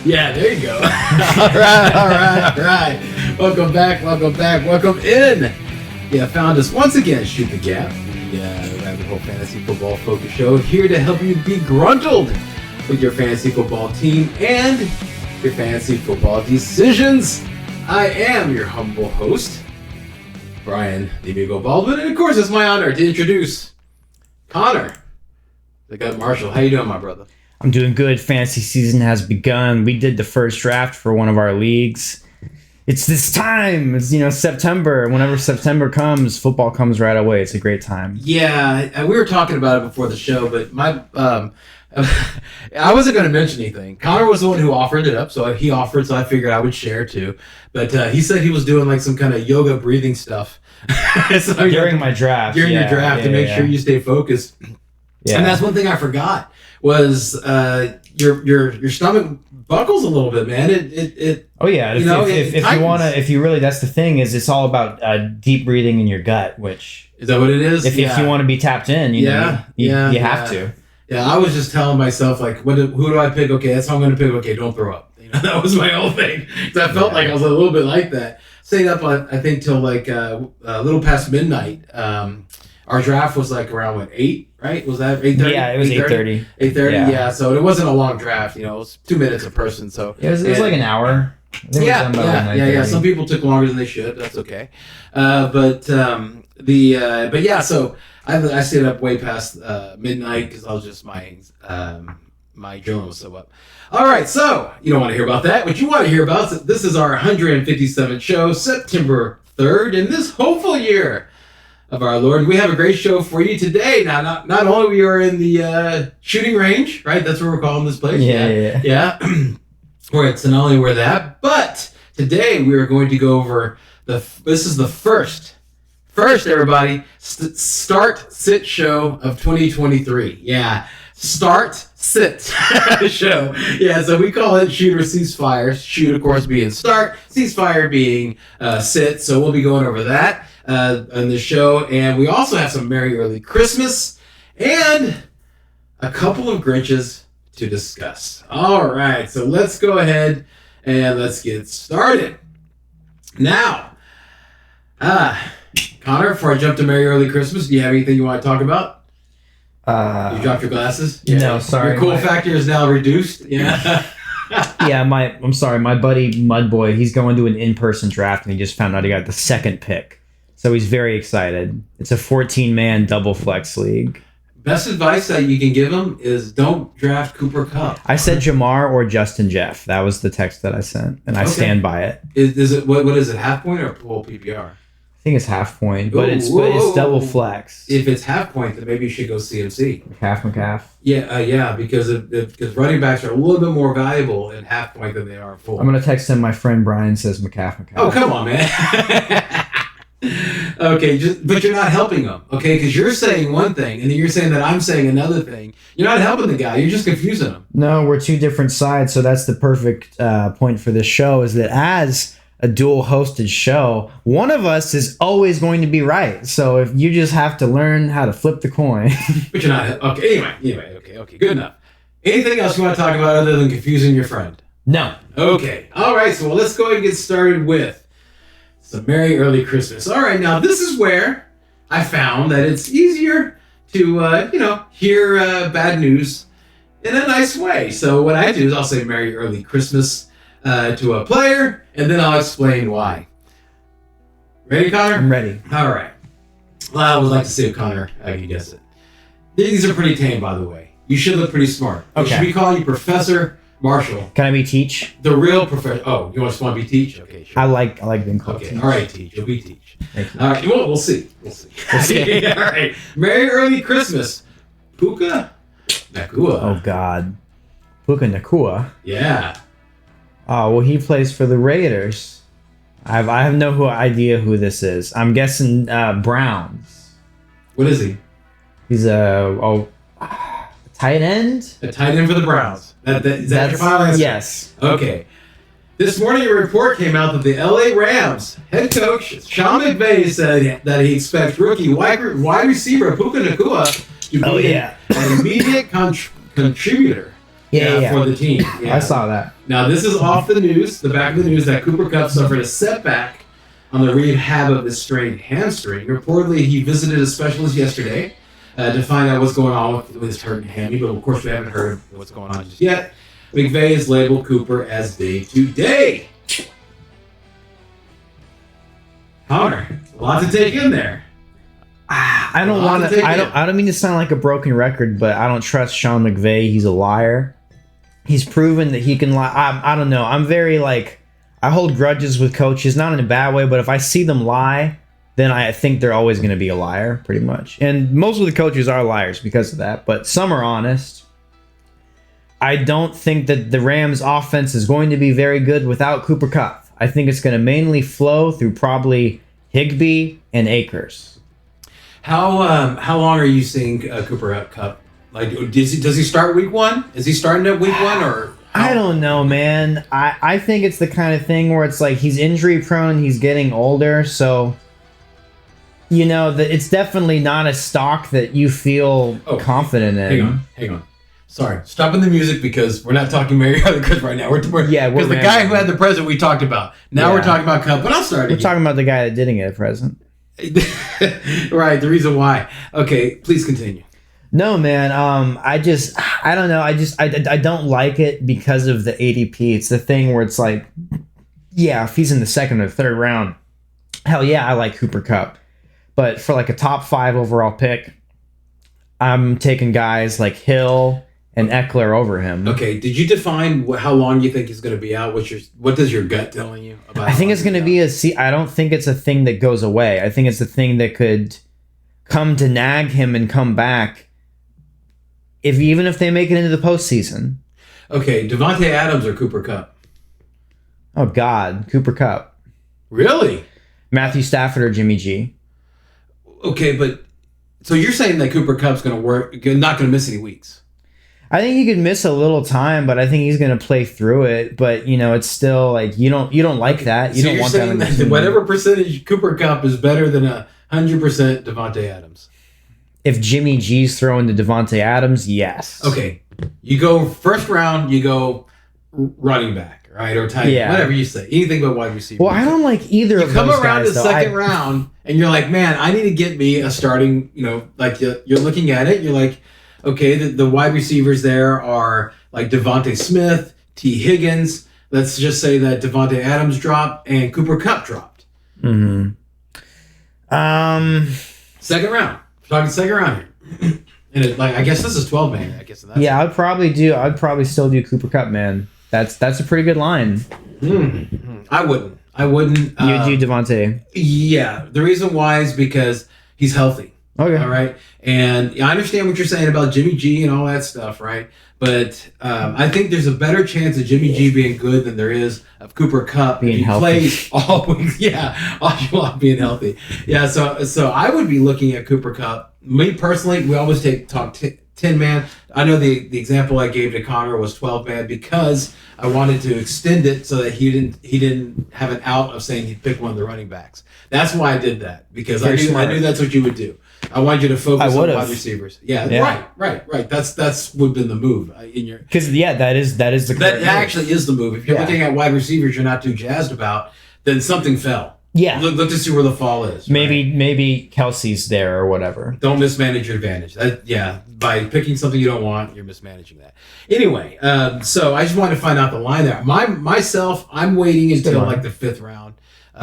Yeah, there you go. All right. Welcome back. Welcome in. Yeah, found us once again, Shoot the Gap, the Rabbit Hole Fantasy Football Focus Show, here to help you be gruntled with your fantasy football team and your fantasy football decisions. I am your humble host, Brian the Amigo Baldwin, and of course it's my honor to introduce Connor, the Gut Marshall. How you doing, my brother? I'm doing good. Fantasy season has begun. We did the first draft for one of our leagues. It's this time. It's, September. Whenever September comes, football comes right away. It's a great time. Yeah, we were talking about it before the show, but I wasn't going to mention anything. Connor was the one who offered it up, so he offered, so I figured I would share too. But he said he was doing like some kind of yoga breathing stuff. So, during my draft. During your draft to make sure you stay focused. Yeah. And that's one thing I forgot was your stomach buckles a little bit, man. Oh yeah. If you really, that's the thing, is it's all about deep breathing in your gut, which is that what it is? If you want to be tapped in, you have to. Yeah, I was just telling myself, like, who do I pick? Okay, that's how I'm going to pick. Okay, don't throw up. That was my whole thing. So I felt like I was a little bit like that. Stayed up, I think, till like a little past midnight. Our draft was like around 8, right? Was that 8:30? Yeah, it was 8:30. 8:30. Yeah. So it wasn't a long draft. It was 2 minutes a person. So it was like an hour. Yeah. Some people took longer than they should. That's okay. But yeah. So I stayed up way past midnight because I was just my adrenaline was so up. All right. So you don't want to hear about that. What you want to hear about? This is our 157th show, September 3rd, in this hopeful year of our Lord. We have a great show for you today. Now, not only we are in the shooting range, right? That's what we're calling this place. Yeah. So not only we're that, but today we are going to go over this is the first everybody, start sit show of 2023. Yeah. Start sit show. Yeah, so we call it shoot or ceasefire. Shoot, of course, being start, ceasefire being sit. So we'll be going over that on the show. And we also have some Merry Early Christmas and a couple of Grinches to discuss. All right, so let's go ahead and let's get started. Now, Connor, before I jump to Merry Early Christmas, do you have anything you want to talk about? You dropped your glasses? Yeah. No, sorry. Your cool factor is now reduced. Yeah. I'm sorry. My buddy Mudboy, he's going to an in-person draft, and he just found out he got the second pick. So he's very excited. It's a 14-man double flex league. Best advice that you can give him is don't draft Cooper Kupp. I said Jamar or Justin Jeff. That was the text that I sent, and I stand by it. Is it what is it? Half point or full PPR? I think it's half point, but it's double flex. If it's half point, then maybe you should go CMC. McCaff. Yeah, because running backs are a little bit more valuable in half point than they are full. I'm gonna text him. My friend Brian says McCaff. Oh, come on, man. Okay, but you're not helping them, okay? Because you're saying one thing, and then you're saying that I'm saying another thing. You're not helping the guy. You're just confusing him. No, we're two different sides, so that's the perfect point for this show, is that as a dual hosted show, one of us is always going to be right. So if you just have to learn how to flip the coin. But you're not. Okay, anyway, okay, good enough. Anything else you want to talk about other than confusing your friend? No. Okay. All right, so let's go ahead and get started with some Merry Early Christmas. All right, now this is where I found that it's easier to, hear bad news in a nice way. So what I do is I'll say Merry Early Christmas to a player, and then I'll explain why. Ready, Connor? I'm ready. All right. Well, I would like to see if Connor can guess it. These are pretty tame, by the way. You should look pretty smart. Okay. Should we call you Professor Marshall? Can I be Teach? The real professor. Oh, you just want to be Teach? Okay, sure. I like being called Teach. Teach. All right, Teach. You'll be Teach. Thank you. All right. We'll see. Yeah, all right. Merry Early Christmas. Puka Nacua. Oh, God. Puka Nacua? Yeah. Oh, well, he plays for the Raiders. I have no idea who this is. I'm guessing Browns. What is he? He's a tight end? A tight end for the Browns. Is that your final answer? Yes. Okay. This morning, a report came out that the LA Rams head coach Sean McVay said that he expects rookie wide receiver Puka Nacua to be an immediate contributor for the team. Yeah. I saw that. Now, this is off the news, the back of the news, that Cooper Kupp suffered a setback on the rehab of his strained hamstring. Reportedly, he visited a specialist yesterday to find out what's going on with his hurt hammy, but of course, we haven't heard what's going on just yet. McVay has labeled Cooper as day-to-day. Hunter, a lot to take in there. I don't want to. I don't mean to sound like a broken record, but I don't trust Sean McVay. He's a liar. He's proven that he can lie. I don't know. I'm very like, I hold grudges with coaches, not in a bad way, but if I see them lie, then I think they're always going to be a liar, pretty much. And most of the coaches are liars because of that, but some are honest. I don't think that the Rams' offense is going to be very good without Cooper Kupp. I think it's going to mainly flow through probably Higbee and Akers. How long are you seeing Cooper Kupp? Like, does he start week 1? Is he starting at week 1 or? I don't know, man. I think it's the kind of thing where it's like he's injury prone, he's getting older, so you know that it's definitely not a stock that you feel confident in. Hang on. Sorry, stopping the music because we're not talking Mariota Chris right now. We're because the guy who had the present we talked about. Now we're talking about Kupp, but I'll start. We're talking about the guy that didn't get a present. Right, the reason why. Okay, please continue. No, man. I don't know. I don't like it because of the ADP. It's the thing where it's like, yeah, if he's in the 2nd or 3rd round, hell yeah, I like Cooper Kupp. But for like a top 5 overall pick, I'm taking guys like Hill and Eckler over him. Okay, did you define how long you think he's going to be out? What does your gut telling you about? I think it's going to be I don't think it's a thing that goes away. I think it's a thing that could come to nag him and come back. Even if they make it into the postseason. Okay, Devontae Adams or Cooper Kupp? Oh, God. Cooper Kupp. Really? Matthew Stafford or Jimmy G. Okay, but so you're saying that Cooper Kupp's going to work, not going to miss any weeks? I think he could miss a little time, but I think he's going to play through it. But, you know, it's still like you don't like that. You don't want that. So you're saying that whatever percentage Cooper Kupp is better than 100% Devontae Adams? If Jimmy G's throwing to Devontae Adams, yes. Okay. You go first round, you go running back, right? Or tight end, whatever you say. Anything but wide receiver. Well, I don't like either of those guys. You come around the second round, and you're like, man, I need to get me a starting, like you're looking at it, you're like, okay, the wide receivers there are like Devontae Smith, T. Higgins. Let's just say that Devontae Adams dropped and Cooper Kupp dropped. Mm-hmm. Second round. We're talking second round here. And I guess this is 12 man. I guess. I'd probably still do Cooper Kupp, man. That's a pretty good line. I wouldn't. You do Devontae. Yeah. The reason why is because he's healthy. Okay. All right. And I understand what you're saying about Jimmy G and all that stuff, right? But I think there's a better chance of Jimmy G being good than there is of Cooper Kupp being healthy. Plays all week. Yeah, all being healthy. Yeah, so I would be looking at Cooper Kupp. Me personally, we always talk 10 man. I know the example I gave to Connor was 12 man because I wanted to extend it so that he didn't have an out of saying he'd pick one of the running backs. That's why I did that because I knew that's what you would do. I wanted you to focus on wide receivers. Yeah. Right. That's would have been the move in your because that is the that actually is the move. If you're looking at wide receivers, you're not too jazzed about, then something fell. Yeah, look to see where the fall is. Maybe Kelsey's there or whatever. Don't mismanage your advantage. By picking something you don't want, you're mismanaging that. Anyway, so I just wanted to find out the line there. Myself, I'm waiting until like the 5th round. In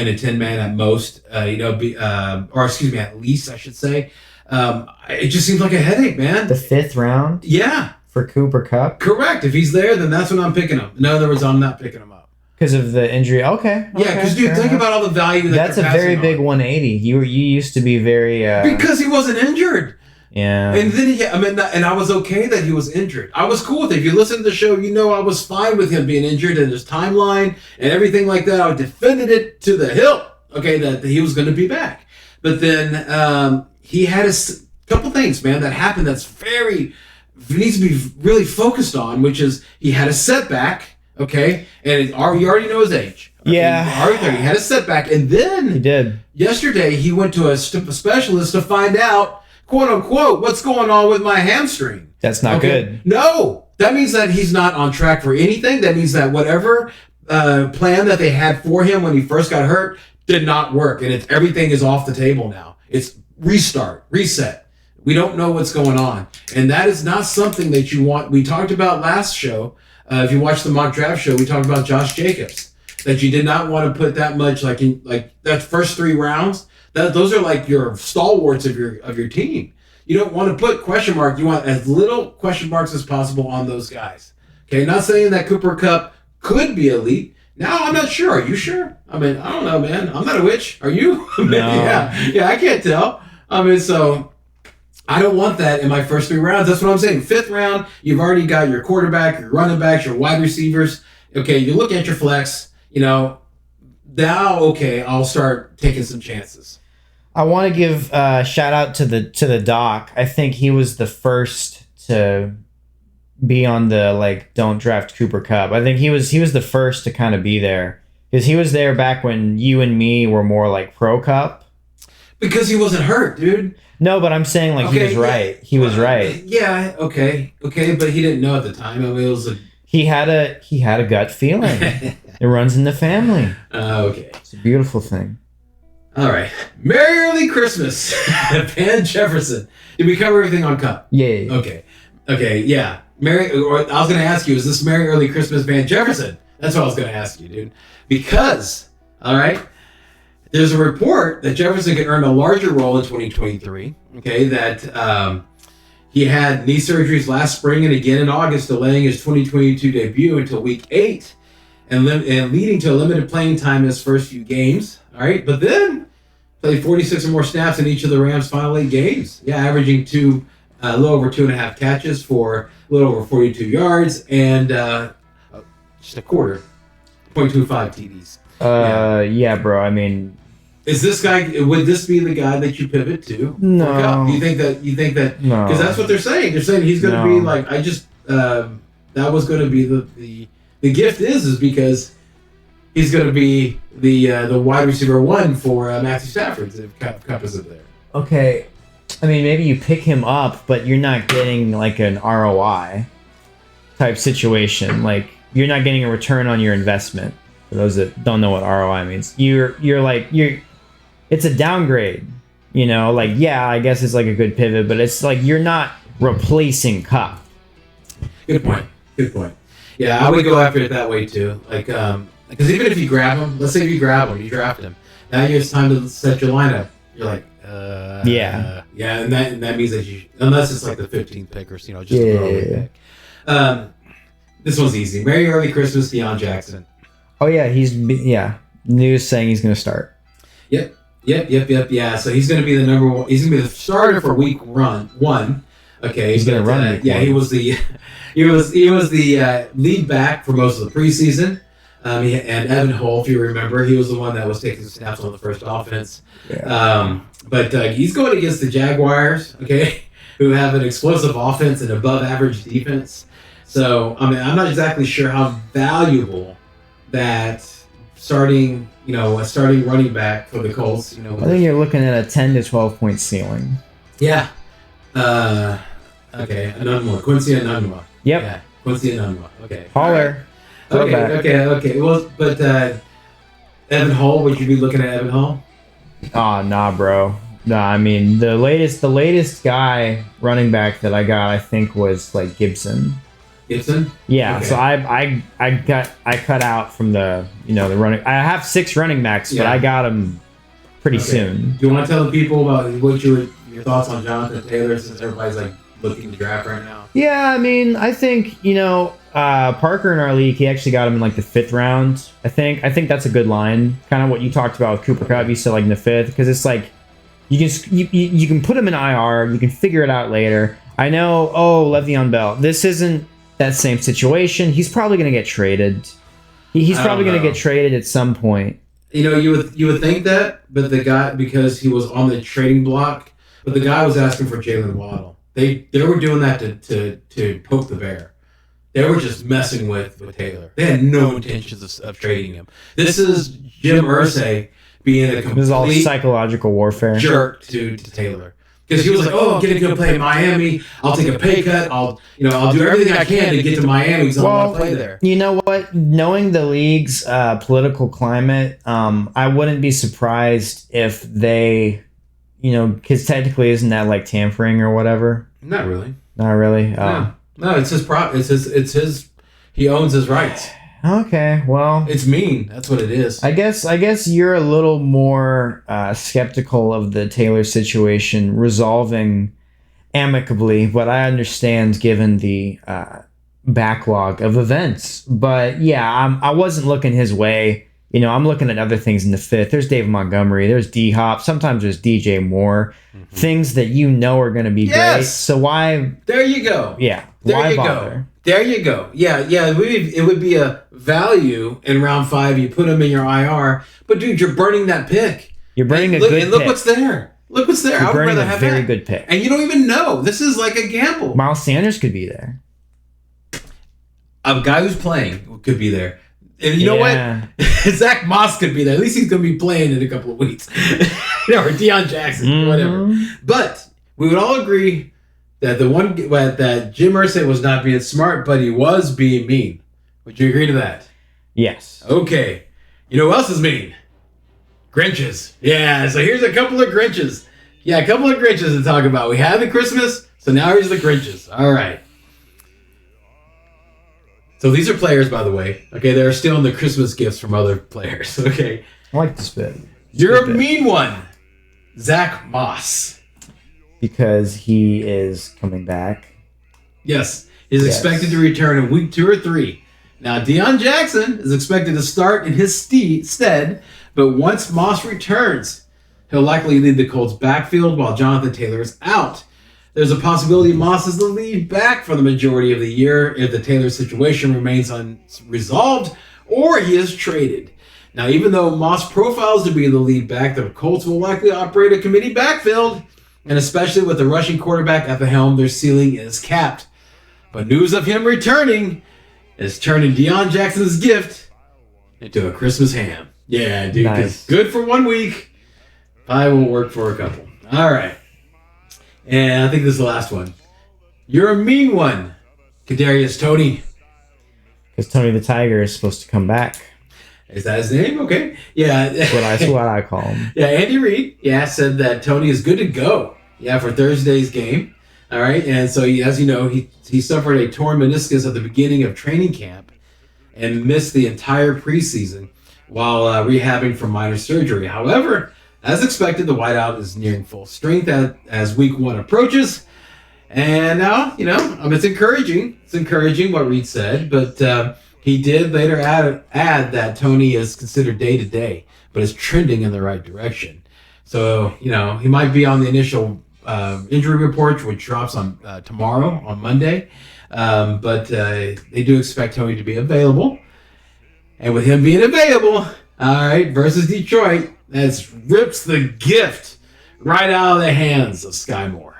a 10-man at most, or excuse me, at least I should say. It just seems like a headache, man. The 5th round? Yeah. For Cooper Kupp? Correct. If he's there, then that's when I'm picking him. In other words, I'm not picking him up. Because of the injury? Okay. Yeah, because dude, think about all the value that's a very big 180. You used to be very... Because he wasn't injured. Yeah. And then and I was okay that he was injured. I was cool with it. If you listen to the show, I was fine with him being injured and his timeline and everything like that. I defended it to the hilt, okay, that he was going to be back. But then he had a couple things, man, that happened that's needs to be really focused on, which is he had a setback, okay, and you already know his age. Okay? Yeah. He had a setback, and then he did. Yesterday he went to a specialist to find out, quote unquote, what's going on with my hamstring. That's not good. No, that means that he's not on track for anything. That means that whatever plan that they had for him when he first got hurt did not work, and everything is off the table now. It's restart, reset. We don't know what's going on, and that is not something that you want. We talked about last show. If you watch the mock draft show, we talked about Josh Jacobs, that you did not want to put that much like that first 3 rounds. Those are like your stalwarts of your team. You don't want to put question marks. You want as little question marks as possible on those guys. Okay, not saying that Cooper Kupp could be elite. Now, I'm not sure. Are you sure? I mean, I don't know, man. I'm not a witch. Are you? No. Yeah, I can't tell. I mean, so I don't want that in my first 3 rounds. That's what I'm saying. 5th round, you've already got your quarterback, your running backs, your wide receivers. Okay, you look at your flex, now, okay, I'll start taking some chances. I want to give a shout out to the doc. I think he was the first to be on the don't draft Cooper Kupp. I think he was the first to kind of be there, because he was there back when you and me were more like pro Kupp. Because he wasn't hurt, dude. No, it was right. He was right. Yeah, okay, but he didn't know at the time. I mean, it was he had a gut feeling. It runs in the family. Okay, it's a beautiful thing. All right, Merry Early Christmas, Van Jefferson. Did we cover everything on Kupp? Yeah. Okay, yeah. I was going to ask you, is this Merry Early Christmas, Van Jefferson? That's what I was going to ask you, dude. Because, all right, there's a report that Jefferson could earn a larger role in 2023. Okay, that he had knee surgeries last spring and again in August, delaying his 2022 debut until week 8, and leading to a limited playing time in his first few games. All right, but then played 46 or more snaps in each of the Rams' final 8 games. Yeah, averaging a little over 2.5 catches for a little over 42 yards and just a quarter, 0.25 TDs. Yeah, bro. I mean, is this guy? Would this be the guy that you pivot to? No. Do you think that? No. Because that's what they're saying. They're saying he's going to be like. That was going to be the gift is because he's going to be the wide receiver 1 for Matthew Stafford if Kupp isn't there. Okay. I mean, maybe you pick him up, but you're not getting like an ROI type situation. Like, you're not getting a return on your investment. For those that don't know what ROI means, it's a downgrade. I guess it's like a good pivot, but it's like you're not replacing Kupp. Good point. Yeah, I would go after it that way too. Because even if you grab him, let's say if you grab him, you draft him. Now it's time to set your lineup. You're like. Yeah, and that means that you, unless it's like the 15th pick or just a early pick. This one's easy. Merry Early Christmas, Deion Jackson. Oh yeah, news saying he's going to start. Yep. Yeah, so he's going to be the number 1. He's going to be the starter for week 1. Okay, he's going to run. Yeah, he was the lead back for most of the preseason. And Evan Hull, if you remember, he was the one that was taking the snaps on the first offense. Yeah. But he's going against the Jaguars, okay, who have an explosive offense and above-average defense. So, I mean, I'm not exactly sure how valuable that starting running back for the Colts. I think you're looking at a 10 to 12 point ceiling. Yeah. Okay, Anunua. Quincy Anunua. Yep. Yeah, Quincy Anunua. Okay. Holler. Okay. Well, but Evan Hull, would you be looking at Evan Hull? Oh, nah, bro. Nah, I mean, the latest guy running back that I got, I think, was like Gibson. Gibson? Yeah. Okay. So I cut out from the the running. I have 6 running backs, but I got them pretty soon. Do you want to tell the people about what your thoughts on Jonathan Taylor, since everybody's like looking to draft right now? Yeah, I mean, I think Parker in our league, he actually got him in like the 5th round. I think that's a good line. Kind of what you talked about with Cooper Kupp. You said like in the 5th, because it's like you can put him in IR. You can figure it out later. I know. Oh, Le'Veon Bell. This isn't that same situation. He's probably going to get traded. He's probably going to get traded at some point. You would think that, but the guy, because he was on the trading block, but the guy was asking for Jalen Waddle. They were doing that to poke the bear. They were just messing with Taylor. They had no intentions of trading him. This is Jim Irsay being a complete This is all psychological warfare. jerk to Taylor. Because he was like, "Oh, I'm getting to play in Miami. I'll take a pay cut. I'll do everything I can to get to Miami because I want to play there." You know what? Knowing the league's political climate, I wouldn't be surprised if they, because technically, isn't that like tampering or whatever? Not really. Not really. No, it's his It's his. He owns his rights. Okay, well, it's mean. That's what it is. I guess you're a little more skeptical of the Taylor situation resolving amicably, but I understand given the backlog of events. But yeah, I wasn't looking his way. I'm looking at other things in the fifth. There's David Montgomery. There's D Hop. Sometimes there's DJ Moore. Mm-hmm. Things that are going to be great. So why? There you go. Yeah. Why bother? There you go. Yeah. It would be a value in round 5. You put him in your IR, but dude, you're burning that pick. You're burning a good pick. And look what's there. Look what's there. You're burning a very good pick. And you don't even know. This is like a gamble. Miles Sanders could be there. A guy who's playing could be there. And you know what? Zach Moss could be there. At least he's going to be playing in a couple of weeks. Or Deion Jackson, whatever. But we would all agree that that Jim Irsay was not being smart, but he was being mean. Would you agree to that? Yes. Okay. You know who else is mean? Grinches. Yeah, so here's a couple of Grinches. Yeah, a couple of Grinches to talk about. We had the Christmas, so now here's the Grinches. All right. So these are players, by the way. Okay, they're stealing the Christmas gifts from other players. Okay. I like this bit. You're a mean one. Zach Moss. Because he is coming back. Yes. He's expected to return in week 2 or 3. Now, Deion Jackson is expected to start in his stead, but once Moss returns, he'll likely lead the Colts backfield while Jonathan Taylor is out. There's a possibility Moss is the lead back for the majority of the year if the Taylor situation remains unresolved or he is traded. Now, even though Moss profiles to be the lead back, the Colts will likely operate a committee backfield, and especially with the rushing quarterback at the helm, their ceiling is capped. But news of him returning is turning Deion Jackson's gift into a Christmas ham. Yeah, dude, nice. Good for 1 week. Probably won't work for a couple. All right. And I think this is the last one. You're a mean one, Kadarius Toney. Because Tony the Tiger is supposed to come back. Is that his name? Okay. Yeah. That's what I call him. Yeah, Andy Reid, said that Toney is good to go. For Thursday's game. All right. And so, as you know, he suffered a torn meniscus at the beginning of training camp and missed the entire preseason while rehabbing from minor surgery. However, as expected, the wideout is nearing full strength as week 1 approaches. And now, it's encouraging. It's encouraging what Reid said, but he did later add that Toney is considered day-to-day, but is trending in the right direction. So, he might be on the initial injury report, which drops on tomorrow, on Monday. But they do expect Toney to be available. And with him being available, all right, versus Detroit, that rips the gift right out of the hands of Sky Moore.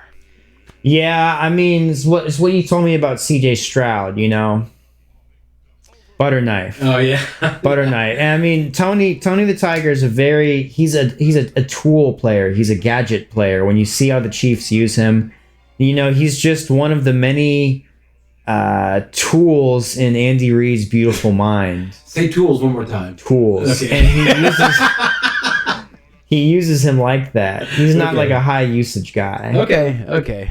Yeah, I mean, it's what you told me about CJ Stroud, Butter knife. Oh yeah. Butter knife. And I mean, Tony the Tiger is he's a tool player. He's a gadget player. When you see how the Chiefs use him, he's just one of the many tools in Andy Reid's beautiful mind. Say tools one more time. Tools. Okay. And he uses him like that. He's not like a high usage guy. Okay.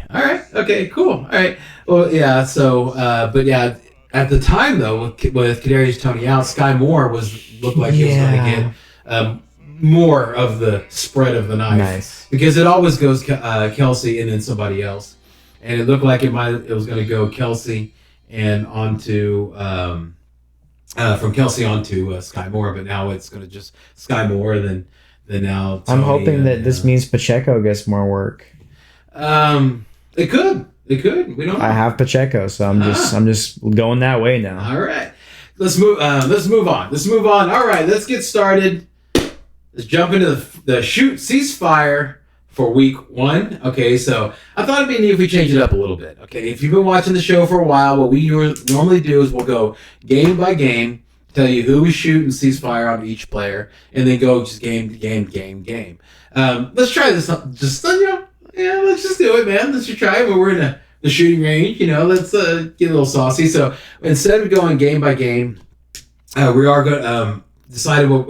All right. Okay, cool. All right. Well, yeah, so but yeah, at the time though, with Kadarius Toney out, Sky Moore looked like he was going to get more of the spread of the knife. Nice. Because it always goes Kelsey and then somebody else. And it looked like it was going to go Kelsey and onto from Kelsey onto Sky Moore, but now it's going to just Sky Moore then now. Tony, I'm hoping that this means Pacheco gets more work. It could. We don't know. I have Pacheco, so I'm just going that way now. All right. Let's move on. All right, let's get started. Let's jump into the ceasefire for week 1. Okay, so I thought it'd be neat if we change it up a little bit. Okay, if you've been watching the show for a while, what we normally do is we'll go game by game, tell you who we shoot and ceasefire on each player, and then go just game to game. Let's try this. Just Yeah, let's just do it, man. Let's just try it. We're in the shooting range, let's get a little saucy. So instead of going game by game, we are going to decide what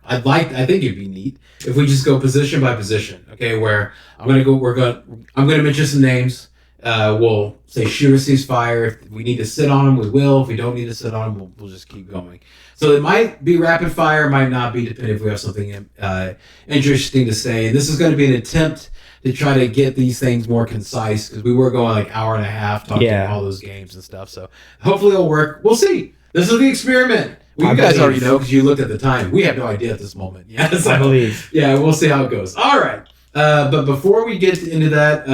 I think it'd be neat if we just go position by position. Okay, where I'm going to mention some names. We'll say shoot or ceasefire. If we need to sit on them, we will. If we don't need to sit on them, we'll just keep going. So it might be rapid fire, it might not be, depending if we have something interesting to say. This is going to be an attempt to try to get these things more concise, because we were going like hour and a half talking all those games and stuff. So hopefully it'll work. We'll see. This is the experiment. Well, you guys already know because you looked at the time. We have no idea at this moment. Yeah, so, I believe. Yeah, we'll see how it goes. All right. But before we get into that,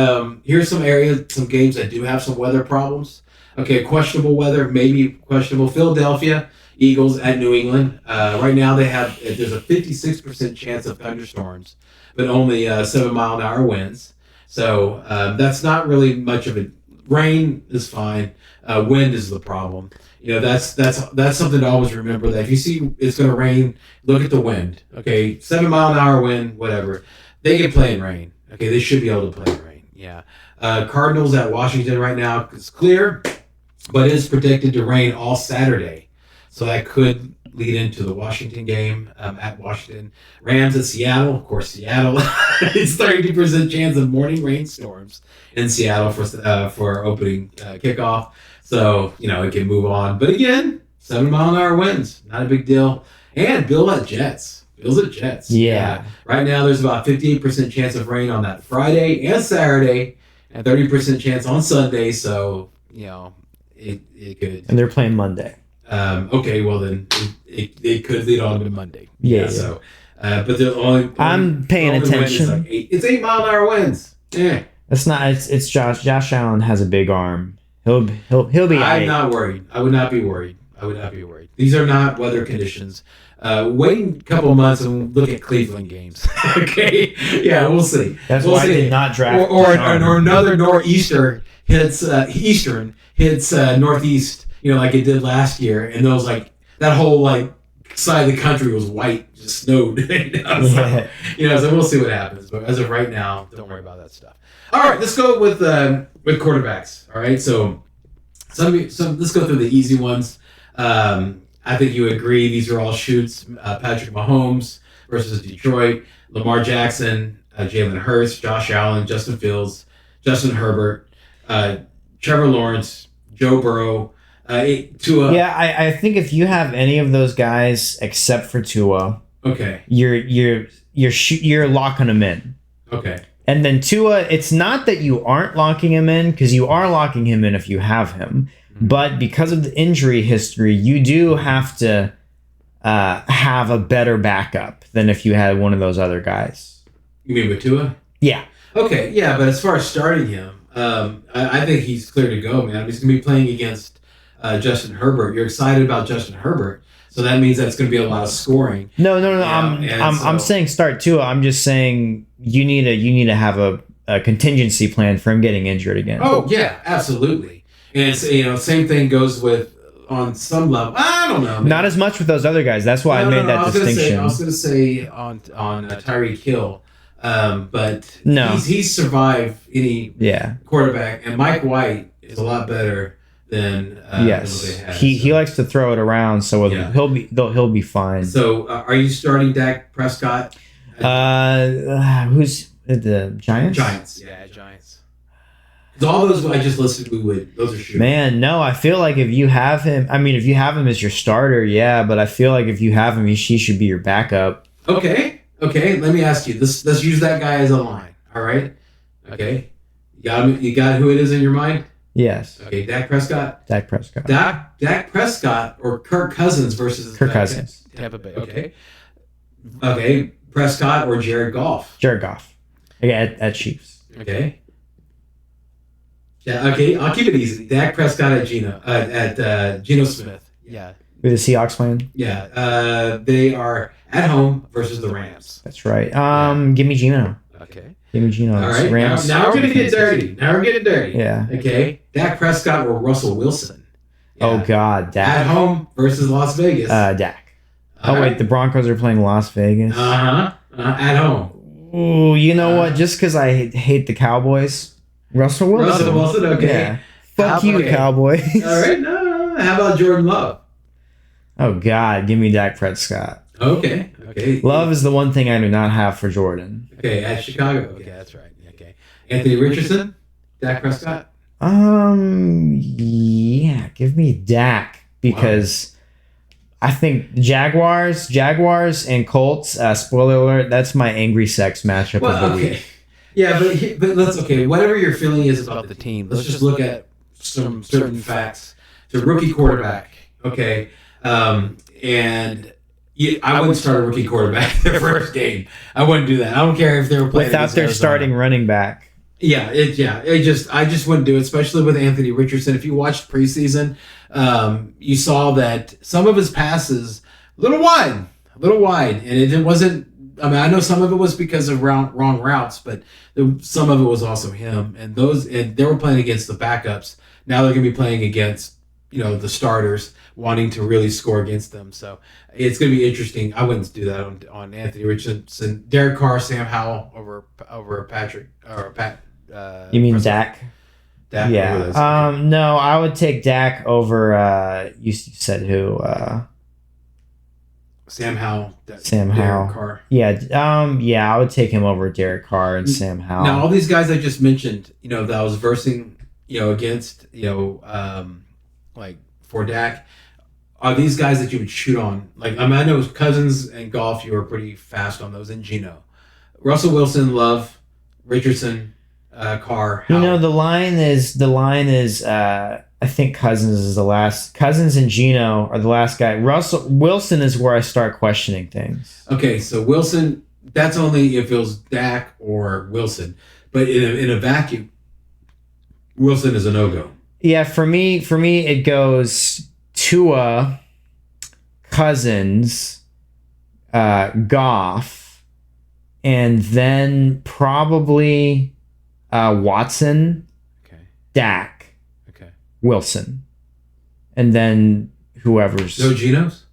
here's some games that do have some weather problems. Okay, questionable weather, maybe questionable. Philadelphia Eagles at New England. Right now there's a 56% chance of thunderstorms, but only 7-mile-an-hour winds. So that's not really much of a. Rain is fine. Wind is the problem. That's something to always remember, that if you see it's going to rain, look at the wind. Okay, 7-mile-an-hour wind, whatever. They can play in rain. Okay, they should be able to play in rain. Yeah. Cardinals at Washington right now is clear, but it is predicted to rain all Saturday. So that could lead into the Washington game at Washington. Rams at Seattle. Of course, Seattle. It's 30% chance of morning rainstorms in Seattle for opening kickoff. So, it can move on. But again, 7-mile-an-hour winds. Not a big deal. And Bills at Jets. Yeah. Right now, there's about 58% chance of rain on that Friday and Saturday, and 30% chance on Sunday. So, it could. And they're playing Monday. Okay, well then it could lead on to Monday. Yeah. So, but the only I'm paying attention. It's 8-mile-an-hour winds. Yeah. It's not. It's Josh. Josh Allen has a big arm. He'll be. I'm not worried. I would not be worried. These are not weather conditions. Wait a couple months and look at Cleveland games. Okay. Yeah, we'll see. That's why I did not draft. Or another northeastern hits northeast. Like it did last year, and those that whole side of the country was white, just snowed. So we'll see what happens. But as of right now, don't worry about that stuff. All right, let's go with quarterbacks. All right, so let's go through the easy ones. I think you agree these are all shoots. Patrick Mahomes versus Detroit, Lamar Jackson, Jalen Hurts, Josh Allen, Justin Fields, Justin Herbert, Trevor Lawrence, Joe Burrow. Tua. Yeah, I think if you have any of those guys except for Tua, okay, you're locking them in. Okay. And then Tua, it's not that you aren't locking him in, because you are locking him in if you have him, but because of the injury history, you do have to have a better backup than if you had one of those other guys. You mean with Tua? Yeah. Okay, yeah, but as far as starting him, I think he's clear to go, man. He's going to be playing against Justin Herbert. You're excited about Justin Herbert, so that means that's going to be a lot of scoring. No. I'm saying start Tua. I'm just saying you need to have a contingency plan for him getting injured again. Oh yeah, absolutely. And it's, same thing goes with on some level. I don't know. Man. Not as much with those other guys. That's why I made that distinction. I was going to say on Tyreek Hill, but no, he's survived any quarterback, and Mike White is a lot better than yes. Than what they had, he likes to throw it around, so he'll be fine. So are you starting Dak Prescott? Who's the Giants? Giants, yeah, Giants. All those I just listed, those are shooting. Man, no, I feel like if you have him, if you have him as your starter, yeah, but I feel like if you have him, he should be your backup. Okay. Let me ask you. Let's use that guy as a line. All right. Okay. You got who it is in your mind? Yes. Okay. Dak Prescott. Dak Prescott or Kirk Cousins versus Kirk Cousins. Tampa Bay. Okay. Okay. Prescott or Jared Goff. Yeah, at Chiefs. Okay. Yeah, okay, I'll keep it easy. Dak Prescott at Geno Smith. Yeah. With the Seahawks playing? Yeah. They are at home versus the Rams. That's right. Give me Geno. Okay. Give me Geno. All right. Rams. Now we're going to get dirty. Yeah. Okay. Dak Prescott or Russell Wilson. Yeah. Oh, God. Dak. At home versus Las Vegas. Dak. Wait, the Broncos are playing Las Vegas? At home. Oh, you know what? Just because I hate the Cowboys, Russell Wilson. Russell Wilson, okay. Yeah. Fuck you, Cowboys. All right, no. How about Jordan Love? Oh God, give me Dak Prescott. Okay. Love is the one thing I do not have for Jordan. Okay, at Chicago. Okay, that's right. Okay. Anthony Richardson, Dak Prescott. Yeah, give me Dak because I think Jaguars and Colts. Spoiler alert: that's my angry sex matchup of the week. Yeah, but let's whatever your feeling is about the team, let's just look at some certain facts. It's a rookie quarterback. Okay, and. I wouldn't start a rookie quarterback their first game. I wouldn't do that. I don't care if they were playing without their starting running back. I just wouldn't do it, especially with Anthony Richardson. If you watched preseason, you saw that some of his passes a little wide, and it wasn't. I mean, I know some of it was because of wrong routes, but some of it was also him. And they were playing against the backups. Now they're going to be playing against the starters, wanting to really score against them. So it's going to be interesting. I wouldn't do that on Anthony Richardson. Derek Carr, Sam Howell over Patrick or Pat. You mean Dak? Dak. Yeah. No, I would take Dak over. You said who? Sam Howell. Sam Howell. Carr. Yeah. Yeah, I would take him over Derek Carr and Sam Howell. Now all these guys I just mentioned, that I was versing, against, like for Dak, are these guys that you would shoot on? Like, I know Cousins and Goff, you were pretty fast on those, and Geno. Russell Wilson, Love, Richardson, Carr. Howell. The line is I think Cousins is the last. Cousins and Geno are the last guy. Wilson is where I start questioning things. Okay, so Wilson, that's only if it was Dak or Wilson. But in a vacuum, Wilson is a no-go. Yeah, for me, it goes Tua, Cousins, Goff, and then probably Watson, Dak, Wilson, and then whoever's. No Geno's?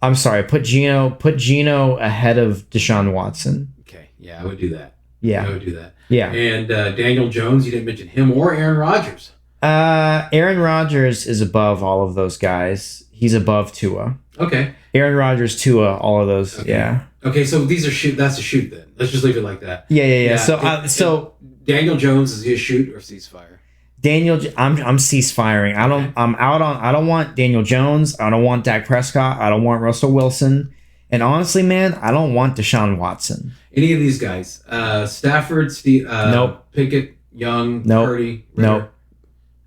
I'm sorry. Put Geno ahead of Deshaun Watson. Okay, yeah, I would do that. Yeah, I would do that. Yeah, and Daniel Jones, you didn't mention him, or Aaron Rodgers. Aaron Rodgers is above all of those guys. He's above Tua. Okay. Aaron Rodgers, Tua, all of those. Okay. Yeah. Okay, so these are that's a shoot then. Let's just leave it like that. Yeah. So Daniel Jones, is he a shoot or ceasefire? I'm ceasefiring. I don't want Daniel Jones. I don't want Dak Prescott. I don't want Russell Wilson. And honestly, man, I don't want Deshaun Watson. Any of these guys? Stafford, nope. Pickett, Young, nope. Purdy, Ritter. Nope.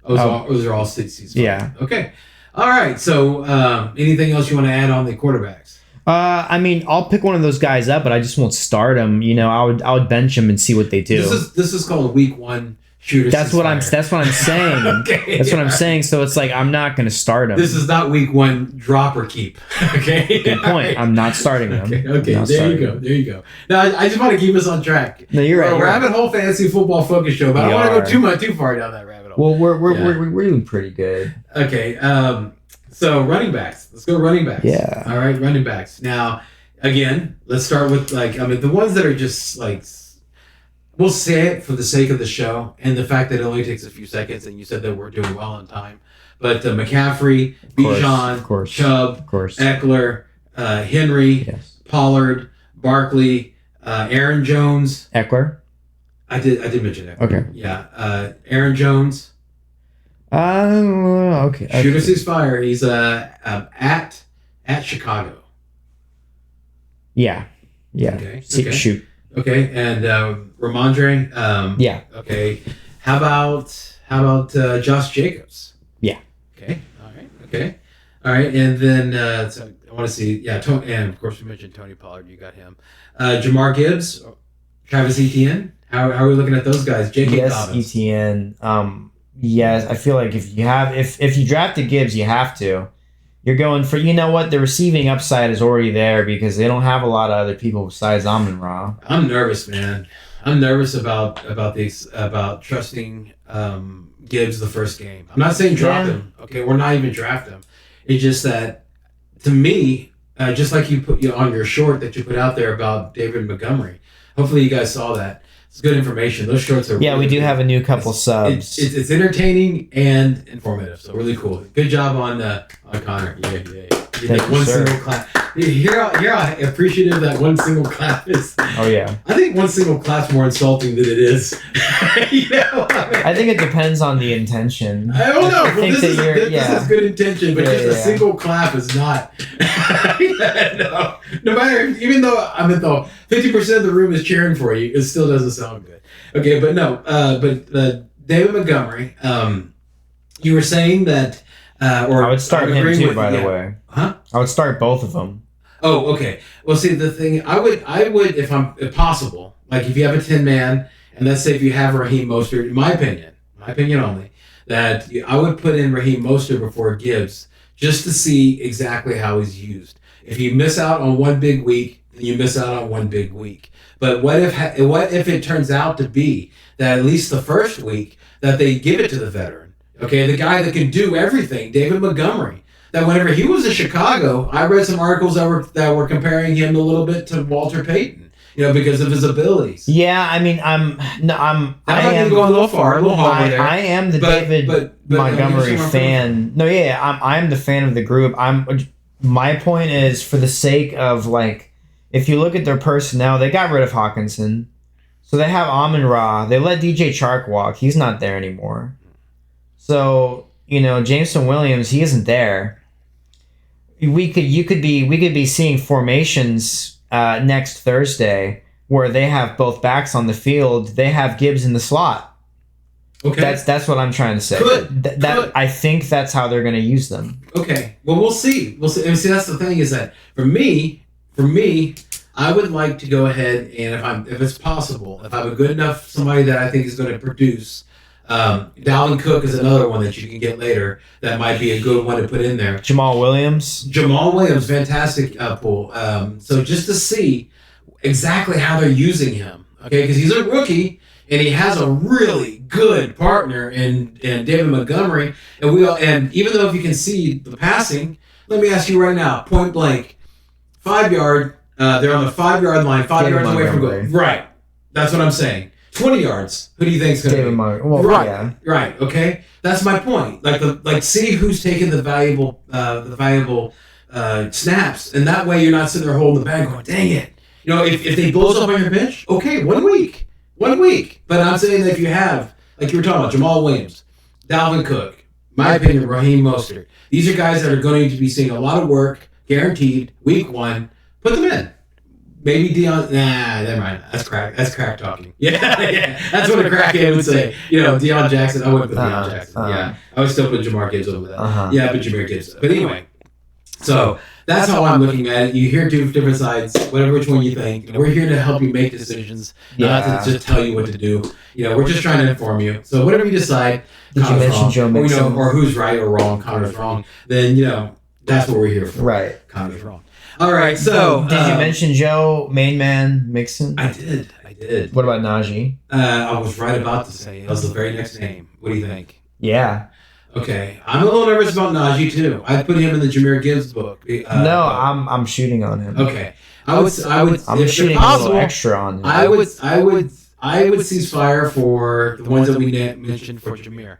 Those are all ceasefire. Yeah. Okay. All right. So anything else you want to add on the quarterbacks? I'll pick one of those guys up, but I just won't start him. I would bench him and see what they do. This is called week one shooter. That's what I'm saying. Okay, that's what I'm saying. So it's like I'm not going to start him. This is not week one drop or keep. Okay. Good point. Right. I'm not starting him. Okay. There you go. Now I just want to keep us on track. No, you're right. We're rabbit hole fantasy football focus show, but I don't want to go too far down that rabbit hole. Well, we're doing pretty good. Okay. So running backs. Let's go running backs. Yeah. All right, running backs. Now, again, let's start with the ones that are just like, we'll say it for the sake of the show and the fact that it only takes a few seconds, and you said that we're doing well on time. But McCaffrey, Bijan, Chubb, Eckler, Henry, yes. Pollard, Barkley, Aaron Jones. Eckler? I did mention Eckler. Okay. Yeah. Aaron Jones. Okay. Shoot us his fire. He's at Chicago. Yeah. Okay. Shoot. Okay, and Ramondre. Yeah. Okay. How about Josh Jacobs? Yeah. Okay. All right. Okay. All right, and then so I want to see. Yeah. And of course we mentioned Tony Pollard. You got him. Jamar Gibbs, Travis Etienne. How are we looking at those guys? J.K. Dobbins. Etienne. Yes, I feel like if you drafted Gibbs, you have to. You're going for, the receiving upside is already there because they don't have a lot of other people besides Amon-Ra. I'm nervous, man. I'm nervous about trusting Gibbs the first game. I'm not saying drop him. Okay, we're not even draft him. It's just that, to me, just like you put on your short that you put out there about David Montgomery, Hopefully you guys saw that. It's good information. Those shorts are we do have a new couple subs. It's entertaining and informative, so really cool. Good job on Connor. Yeah. You did one single clap. You're appreciative that one single clap is. Oh yeah. I think one single clap's more insulting than it is. I think it depends on the intention. I don't know. This is good intention, but just a single clap is not. No matter, even though 50% of the room is cheering for you, it still doesn't sound good. Okay, but no. David Montgomery. You were saying that. Or I would start him too, by the way. Huh? I would start both of them. Oh, okay. Well, see, the thing I would, if possible, like if you have a 10-man, and let's say if you have Raheem Mostert, in my opinion only, that I would put in Raheem Mostert before Gibbs just to see exactly how he's used. If you miss out on one big week, then you miss out on one big week. But what if it turns out to be that at least the first week that they give it to the veteran? Okay, the guy that can do everything, David Montgomery. That whenever he was in Chicago, I read some articles that were comparing him a little bit to Walter Payton, because of his abilities. Yeah, I mean, I am going a little far, a little hard there. I am the David Montgomery fan. No, yeah, I'm the fan of the group. My point is, for the sake of if you look at their personnel, they got rid of Hawkinson, so they have Amon-Ra. They let DJ Chark walk. He's not there anymore. So, Jameson Williams, he isn't there. We could be seeing formations next Thursday where they have both backs on the field. They have Gibbs in the slot. Okay, that's what I'm trying to say. Good. I think that's how they're going to use them. Okay. Well, we'll see. And see, that's the thing is that for me, I would like to go ahead and if it's possible, if I have a good enough somebody that I think is going to produce. Dalvin Cook is another one that you can get later that might be a good one to put in there. Jamal Williams, fantastic pool. So just to see exactly how they're using him, okay, because he's a rookie and he has a really good partner in David Montgomery, and even though if you can see the passing, let me ask you right now, point blank, 5 yard, they're on the 5 yard line, 5 yards away from goal. Right, that's what I'm saying. 20 yards. Who do you think is going to be? Well, right. Yeah. Right. Okay. That's my point. See who's taking the valuable snaps, and that way you're not sitting there holding the bag going, dang it. If they blows up on your bench, okay, 1 week. But I'm saying that if you have, like you were talking about, Jamal Williams, Dalvin Cook, my opinion, Raheem Mostert, these are guys that are going to be seeing a lot of work, guaranteed, week 1. Put them in. Maybe Deion. Nah, never mind. That's crack talking. Yeah. That's what a crackhead would say. Deion Jackson. I wouldn't put Deion Jackson. Yeah, I would still put Jamar Gibbs over that. Yeah, but Jahmyr Gibbs. But anyway, so that's how I'm looking at it. You hear two different sides, which one you think. We're here to help you make decisions, not to just tell you what to do. We're just trying to inform you. So whatever you decide, did you mention Joe Mixon? Or who's right or wrong, Connor's wrong, then that's what we're here for. Right. Connor's wrong. All right, so did you mention Joe Main Man Mixon? I did. What about Najee? I was right about to say that was the very next name. What do you think? Yeah. Okay, I'm a little nervous about Najee too. I put him in the Jahmyr Gibbs book. I'm shooting on him. Okay, I would. I'm shooting a little extra on him. I would ceasefire for the ones that we mentioned for Jahmyr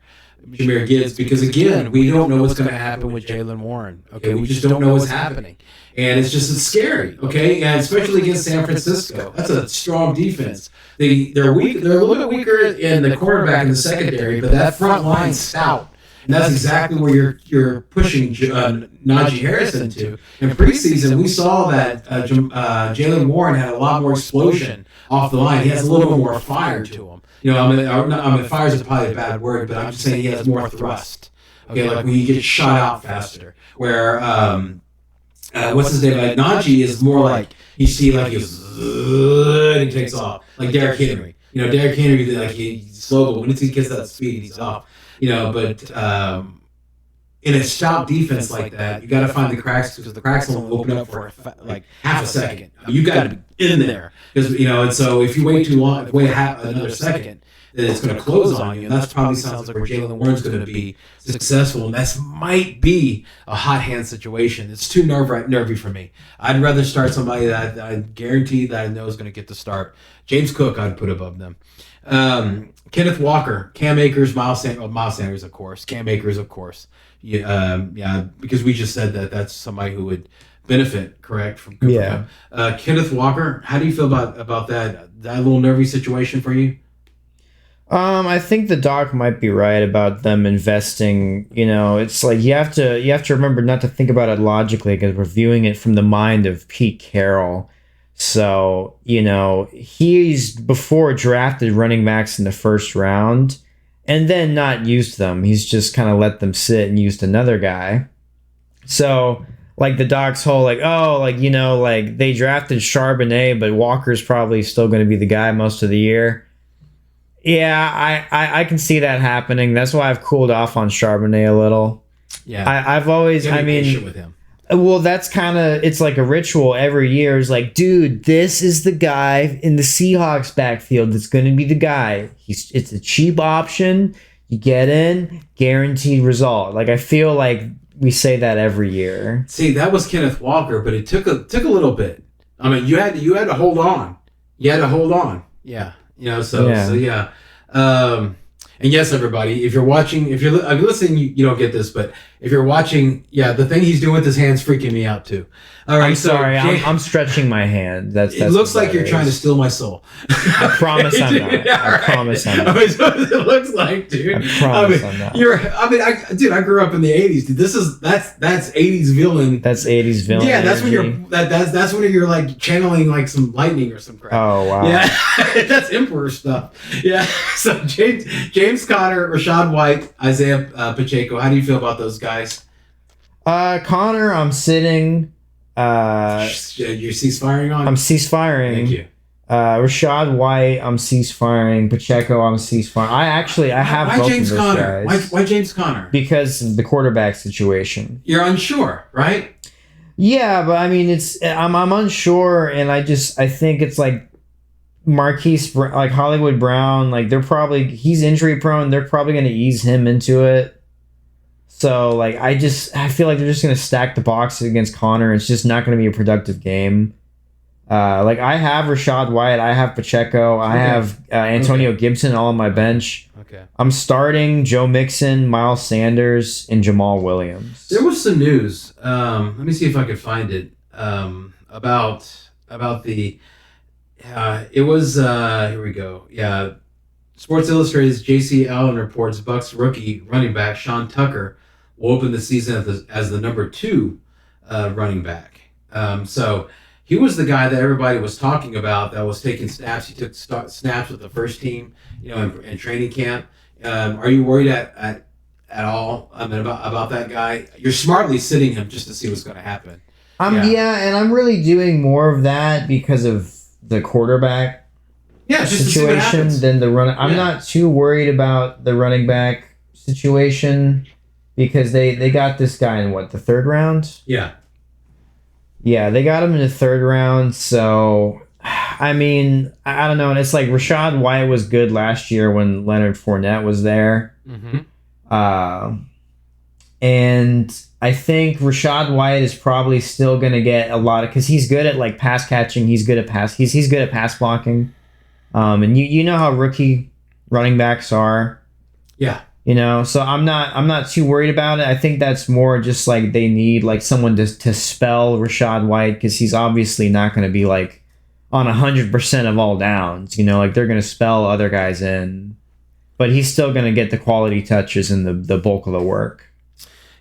Gibbs, because again, we don't know what's going to happen with Jaylen Warren. Okay, we just don't know what's happening, and it's scary. Okay, and especially against San Francisco, that's a strong defense. They're weak. They're a little bit weaker in the quarterback and the secondary, but that front line's stout. And that's exactly where you're pushing Najee Harris into. In preseason, we saw that Jaylen Warren had a lot more explosion off the line. He has a little bit more fire to him. Fire is probably a bad word, but I'm just saying he has more thrust. Okay, like when he gets shot out faster. Where what's his name? Like Najee is more like you see like and he takes off like Derrick Henry. Derrick Henry he's slow, but once he gets that speed, he's off. But in a stout defense like that, you got to find the cracks because the cracks will open up for like half a second. You got to be in there because and so if you wait too long, wait another second, then it's going to close on you. And that's probably sounds like where Jalen Warren's going to be successful. And that might be a hot hand situation. It's too nervy for me. I'd rather start somebody that I guarantee that I know is going to get the start. James Cook, I'd put above them. Kenneth Walker, Cam Akers, Miles Sanders, of course. Cam Akers, of course. Yeah, because we just said that that's somebody who would benefit, correct? From Kenneth Walker, how do you feel about that little nervy situation for you? I think the doc might be right about them investing. It's like you have to remember not to think about it logically because we're viewing it from the mind of Pete Carroll. So, he's before drafted running backs in the first round and then not used them. He's just kind of let them sit and used another guy. So, like the doc's whole they drafted Charbonnet, but Walker's probably still going to be the guy most of the year. Yeah, I can see that happening. That's why I've cooled off on Charbonnet a little. Yeah. I've always, with him. Well, that's it's like a ritual every year. It's like, dude, this is the guy in the Seahawks backfield that's going to be the guy. It's a cheap option. You get in, guaranteed result. Like, I feel like we say that every year. See, that was Kenneth Walker, but it took a little bit. I mean, you had to hold on. Yeah. So yeah. And yes, everybody, if you're watching, if you're listening, you don't get this, but if you're watching, the thing he's doing with his hand's freaking me out too. All right, I'm sorry, I'm stretching my hand. That's it looks like you're trying to steal my soul. I promise I'm not. I promise I'm not. That's what it looks like, dude. I promise I'm not. I grew up in the '80s, dude. That's '80s villain. That's '80s villain. Yeah, that's when that's when you're like channeling like some lightning or some crap. Oh wow. Yeah, that's Emperor stuff. Yeah. So James Conner, Rachaad White, Isaiah Pacheco. How do you feel about those guys? Conner, I'm sitting. You're ceasefiring on? I'm ceasefiring. Thank you. Rachaad White, I'm ceasefiring. Pacheco, I'm ceasefiring. I have why both James of those Conner? guys. Why James Conner? Because of the quarterback situation. You're unsure, right? Yeah, but I mean, I'm unsure, and I think it's like Marquise, like Hollywood Brown, like he's injury prone. They're probably going to ease him into it. So, like, I feel like they're just going to stack the box against Conner. It's just not going to be a productive game. I have Rachaad White. I have Pacheco. I have Antonio Gibson all on my bench. Okay. I'm starting Joe Mixon, Miles Sanders, and Jamal Williams. There was some news. Let me see if I could find it. About the... it was... here we go. Yeah. Sports Illustrated's J.C. Allen reports Bucs rookie running back Sean Tucker will open the season as the number 2 running back. So he was the guy that everybody was talking about that was taking snaps. He took snaps with the first team, in training camp. Are you worried at all about that guy? You're smartly sitting him just to see what's going to happen. And I'm really doing more of that because of the quarterback situation than the run. I'm not too worried about the running back situation because they got this guy in the third round? Yeah. Yeah, they got him in the third round. So, I mean, I don't know. And it's like Rachaad White was good last year when Leonard Fournette was there. Mm-hmm. And I think Rachaad White is probably still going to get a lot of, because he's good at like pass catching. He's good at he's good at pass blocking. And you know how rookie running backs are. Yeah. So I'm not too worried about it. I think that's more just like they need like someone to spell Rachaad White because he's obviously not going to be like on 100% of all downs. Like they're going to spell other guys in, but he's still going to get the quality touches and the bulk of the work.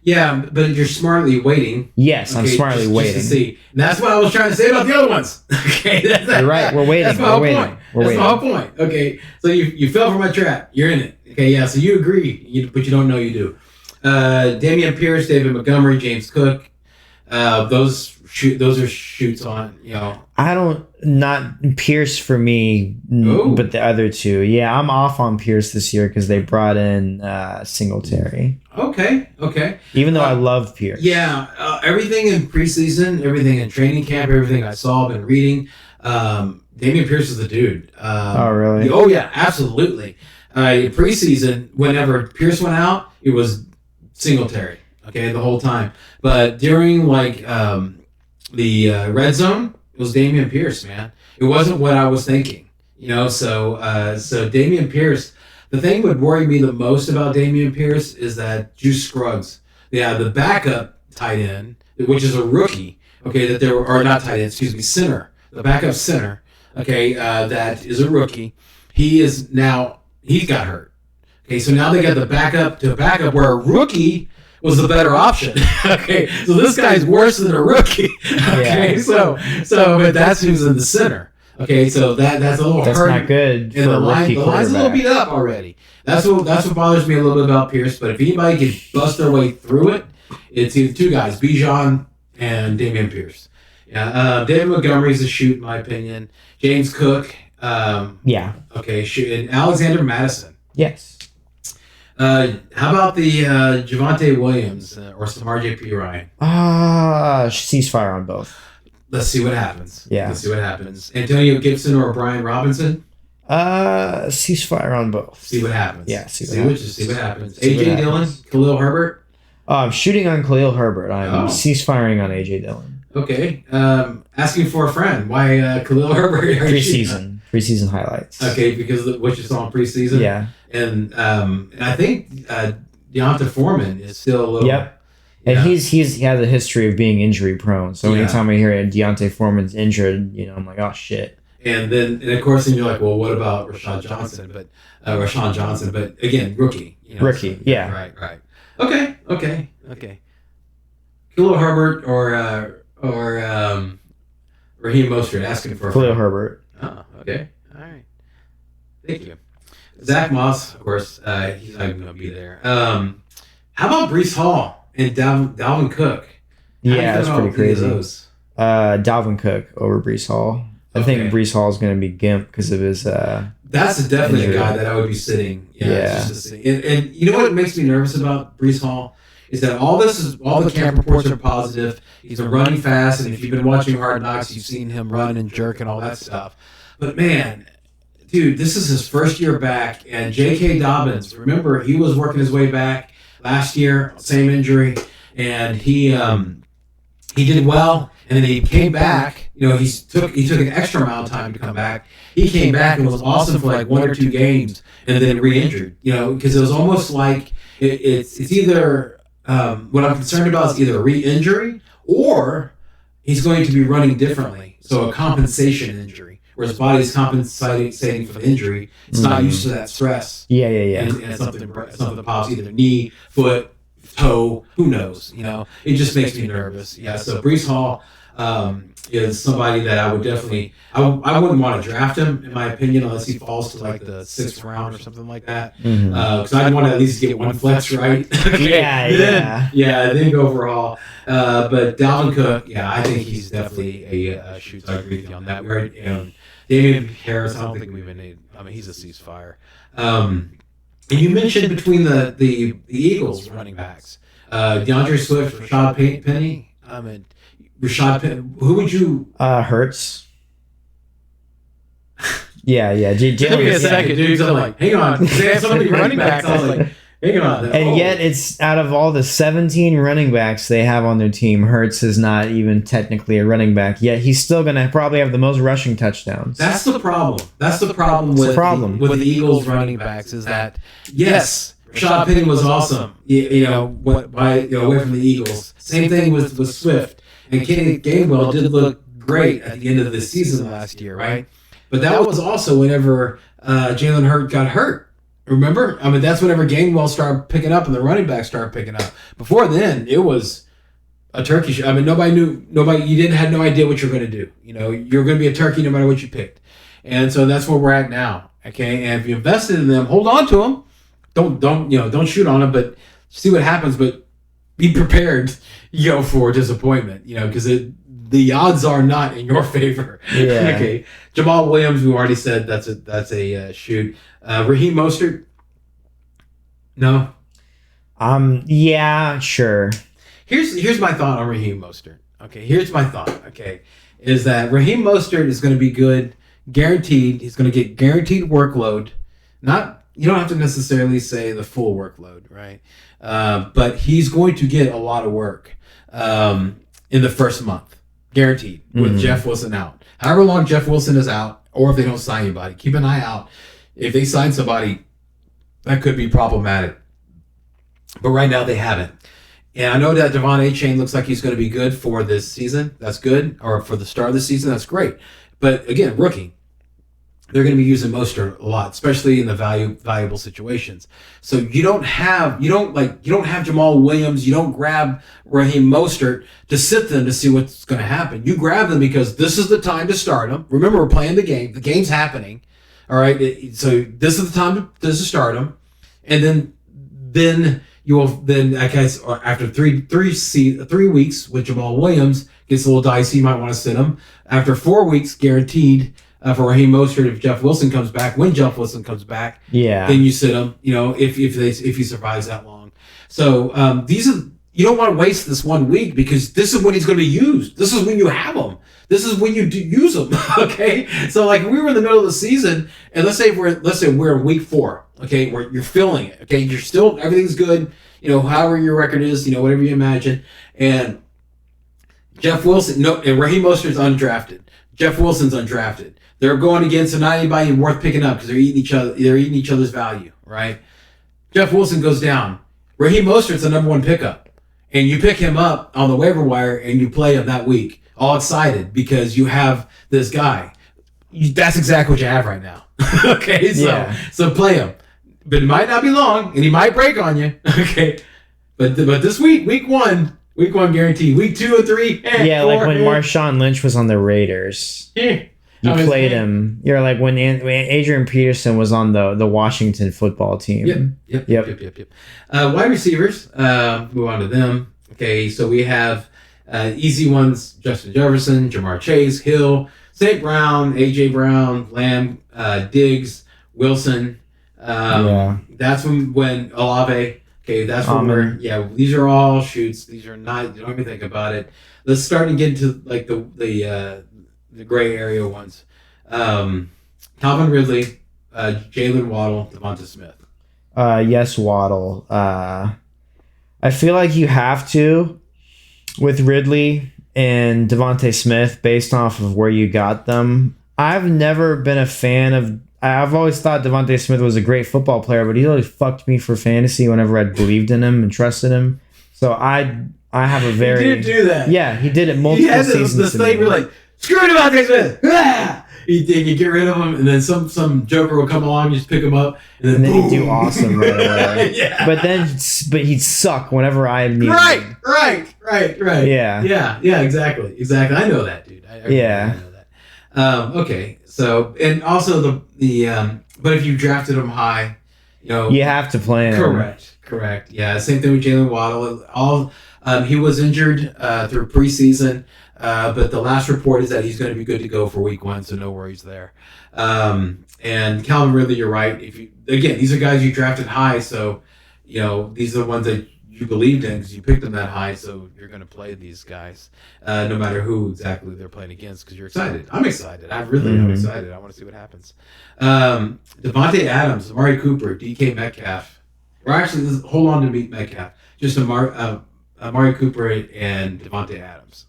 Yeah, but you're smartly waiting. Yes, I'm smartly waiting. Just to see. And that's what I was trying to say about the other ones. Okay, you're right. We're waiting. That's my whole point. That's my whole point. Okay, so you fell for my trap. You're in it. Okay, yeah. So you agree, but you don't know you do. Damian Pierce, David Montgomery, James Cook. Those those are shoots on, you know. Not Pierce for me, but the other two. Yeah, I'm off on Pierce this year because they brought in Singletary. Okay. Even though I love Pierce. Yeah, everything in preseason, everything in training camp, everything I saw, been reading. Dameon Pierce is the dude. Oh, really? Oh, yeah, absolutely. Preseason, whenever Pierce went out, it was Singletary. Okay, the whole time. But during the red zone, it was Dameon Pierce, man. It wasn't what I was thinking, you know. So Dameon Pierce. The thing that would worry me the most about Dameon Pierce is that Juice Scruggs, the backup tight end, which is a rookie. Okay, that there are not tight end, center. The backup center. Okay, that is a rookie. He's got hurt. Okay, so now they got the backup where a rookie was the better option. Okay, so this guy's worse than a rookie. Okay, so but that's who's in the center. Okay, so that's a little hurt. Not good. And the line's a little beat up already. That's what bothers me a little bit about Pierce. But if anybody can bust their way through it, it's either two guys, Bijan and Dameon Pierce. Yeah, David Montgomery's a shoot in my opinion. James Cook. Okay, shoot, and Alexander Madison. Yes. How about the Javonte Williams or some RJP Ryan? Ceasefire on both. Let's see what happens. Yeah. Let's see what happens. Antonio Gibson or Brian Robinson? Ceasefire on both. See what happens. Yeah, see what happens. AJ Dillon, Khalil Herbert? I'm shooting on Khalil Herbert. I'm ceasefiring on AJ Dillon. Okay. Asking for a friend. Why Khalil Herbert? Preseason highlights. Okay, because of what you saw in preseason? Yeah. And I think Deonta Foreman is still a little... Yep. And he has a history of being injury prone. So anytime I hear Deontay Foreman's injured, I'm like, oh shit. And of course, you're like, well, what about Rashawn Johnson? But again, rookie. Rookie, yeah. Right. Okay. Khalil Herbert or Raheem Mostert asking for Khalil Herbert. Oh, okay. All right. Thank you. Zach Moss, of course, he's not even going to be there. How about Breece Hall and Dalvin Cook? Yeah, that's pretty crazy. Dalvin Cook over Breece Hall. I think Breece Hall is going to be gimped because of his. That's definitely injury. A guy that I would be sitting. Yeah. And you know what makes me nervous about Breece Hall is that all the camp reports are positive. He's been running fast, and if you've been watching Hard Knocks, you've seen him run and jerk and all that stuff. But man, dude, this is his first year back, and J.K. Dobbins, remember, he was working his way back last year, same injury, and he did well, and then he came back. He took an extra amount of time to come back. He came back and was awesome for like 1 or 2 games, and then re-injured. Because it was almost like it's either what I'm concerned about is either a re-injury or he's going to be running differently, so a compensation injury. Where his body's compensating for the injury, it's not used to that stress. Yeah. And something pops, either knee, foot, toe, who knows? It just makes me nervous. Yeah. So Breece Hall is somebody that I would definitely, I wouldn't want to draft him in my opinion unless he falls to like the 6th round or something like that. Because I'd want to at least get one flex right. Then go for Hall. But Dalvin Cook, I think he's definitely a shoot. I agree with you on that. And Damian Harris, I don't think we even need. I mean, he's a ceasefire. And you mentioned between the Eagles running backs, DeAndre Swift, Rashad Penny. I mean, Rashad Penny. Who would you? Hurts. Yeah. Give me a second, dude. I'm like, hang on. They have so many running backs. I was like, hang on. And yet, it's out of all the 17 running backs they have on their team, Hurts is not even technically a running back. Yet he's still going to probably have the most rushing touchdowns. That's the problem. That's the problem with the Eagles running backs is that yes, Rashad Penny was awesome. Away from the Eagles. Same thing with Swift. And Kenny Gainwell did look great at the end of the season last year, right? But that was also whenever Jalen Hurts got hurt. Remember? I mean, that's whenever Gainwell started picking up and the running back started picking up. Before then, it was a turkey show. I mean, you had no idea what you're going to do. You're going to be a turkey no matter what you picked. And so that's where we're at now. Okay. And if you invested in them, hold on to them. Don't shoot on them, but see what happens. But be prepared, for disappointment, because the odds are not in your favor. Yeah. Okay. Jamal Williams, we already said that's a shoot. Raheem Mostert. No. Yeah, sure. Here's my thought on Raheem Mostert. Okay, here's my thought. Okay, is that Raheem Mostert is going to be good, guaranteed. He's going to get guaranteed workload. Not you don't have to necessarily say the full workload, right? But he's going to get a lot of work in the first month, guaranteed, with Jeff Wilson out. However long Jeff Wilson is out, or if they don't sign anybody, keep an eye out. If they sign somebody, that could be problematic. But right now they haven't. And I know that Devon A-Chain looks like he's going to be good for this season. That's good. Or for the start of the season, that's great. But again, rookie. They're going to be using Mostert a lot, especially in the valuable situations. So you don't have Jamal Williams. You don't grab Raheem Mostert to sit them to see what's going to happen. You grab them because this is the time to start them. Remember, we're playing the game. The game's happening. All right. So this is the time to start them, and then you will I guess after three weeks with Jamal Williams gets a little dicey. You might want to sit him after 4 weeks, guaranteed. For Raheem Mostert, if Jeff Wilson comes back, when Jeff Wilson comes back, then you sit him. You know, if he survives that long. So you don't want to waste this 1 week because this is when he's going to be used. This is when you have him. This is when you do use them. Okay, so like we were in the middle of the season, and let's say we're in week 4. Okay, where you're feeling it. Okay, you're still everything's good. You know, however your record is, you know, whatever you imagine, and Jeff Wilson, and Raheem Mostert's undrafted. Jeff Wilson's undrafted. They're going against not anybody worth picking up because they're eating each other. They're eating each other's value, right? Jeff Wilson goes down. Raheem Mostert's the number 1 pickup, and you pick him up on the waiver wire and you play him that week, all excited because you have this guy. That's exactly what you have right now. Okay, so play him, but it might not be long, and he might break on you. Okay, but this week one guaranteed. Week 2 and 3. Like when Marshawn Lynch was on the Raiders. You played him. You're like when Adrian Peterson was on the Washington football team. Yep. Wide receivers. Move on to them. Okay, so we have easy ones: Justin Jefferson, Jamar Chase, Hill, St. Brown, AJ Brown, Lamb, Diggs, Wilson. That's when Olave. Okay, that's when these are all shoots. These are not. You don't even think about it. Let's start to get into like the gray area ones. Calvin Ridley, Jalen Waddle, Devonta Smith. Yes, Waddle. I feel like you have to with Ridley and Devonta Smith based off of where you got them. I've never been a fan of. I've always thought Devonta Smith was a great football player, but he always fucked me for fantasy whenever I believed in him and trusted him. So I have a very. He did do that. Yeah, he did it multiple seasons. The thing we're like, screw Devonta Smith. Ah! You get rid of him, and then some joker will come along, you just pick him up, and then he'd do awesome right away. Yeah. But he'd suck whenever I needed him. Right. Yeah. Exactly. I know that, dude. I know that. Okay. So, and also the but if you drafted him high, you have to play him. Correct. Yeah. Same thing with Jalen Waddle. He was injured through preseason. But the last report is that he's going to be good to go for week 1, so no worries there. And Calvin Ridley, you're right. These are guys you drafted high, so these are the ones that you believed in because you picked them that high, so you're going to play these guys no matter who exactly they're playing against because you're excited. I'm excited. I really am excited. I want to see what happens. Devontae Adams, Amari Cooper, DK Metcalf. Or actually, hold on to meet Metcalf. Just Amari Cooper and Devontae Adams.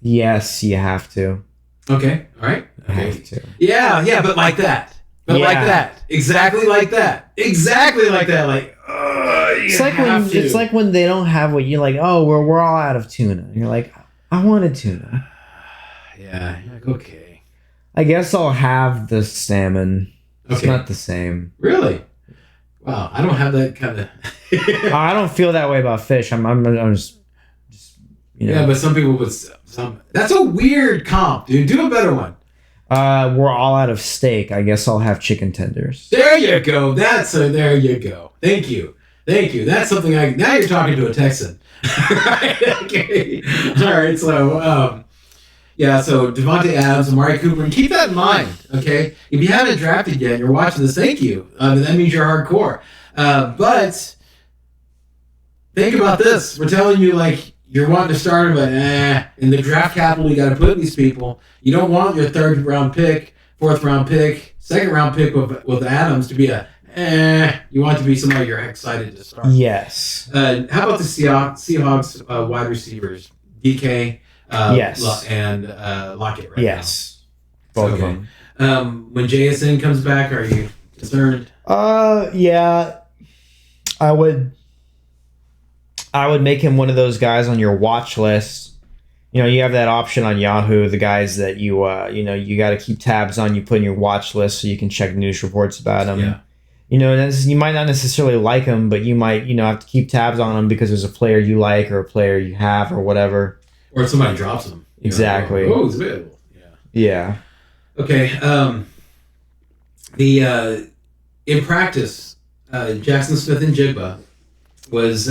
Yes, you have to. Okay, all right. Okay. You have to. Yeah, but like that. Like that. Exactly like that. Like, it's like when they don't have what you're like. Oh, we're all out of tuna. And you're like, I wanted tuna. Yeah. You're like, okay. I guess I'll have the salmon. It's Okay. not the same. Really? Wow, I don't have that kind of. I don't feel that way about fish. I'm just Yeah, but some people would. That's a weird comp, dude. Do a better one. We're all out of steak. I guess I'll have chicken tenders. There you go. There you go. Thank you. Thank you. That's something now you're talking to a Texan. Right? Okay. All right. So, so Devontae Adams, Amari Cooper, and keep that in mind, okay? If you haven't drafted yet and you're watching this, thank you. That means you're hardcore. But think about this. We're telling you, like, you're wanting to start, but in the draft capital you got to put these people. You don't want your third round pick, fourth round pick, second round pick with Adams to be you want it to be somebody you're excited to start. Yes. How about the Seahawks wide receivers? DK yes. And Lockett yes. Now? Both of them. When JSN comes back, are you concerned? Yeah. I would make him one of those guys on your watch list. You know, you have that option on Yahoo, the guys that you got to keep tabs on. You put in your watch list so you can check news reports about them. Yeah. You know, you might not necessarily like them, but you might, have to keep tabs on them because there's a player you like or a player you have or whatever. Or if somebody drops them. Exactly. Oh, it's available. Yeah. Okay. In practice, Jackson Smith and Jigba was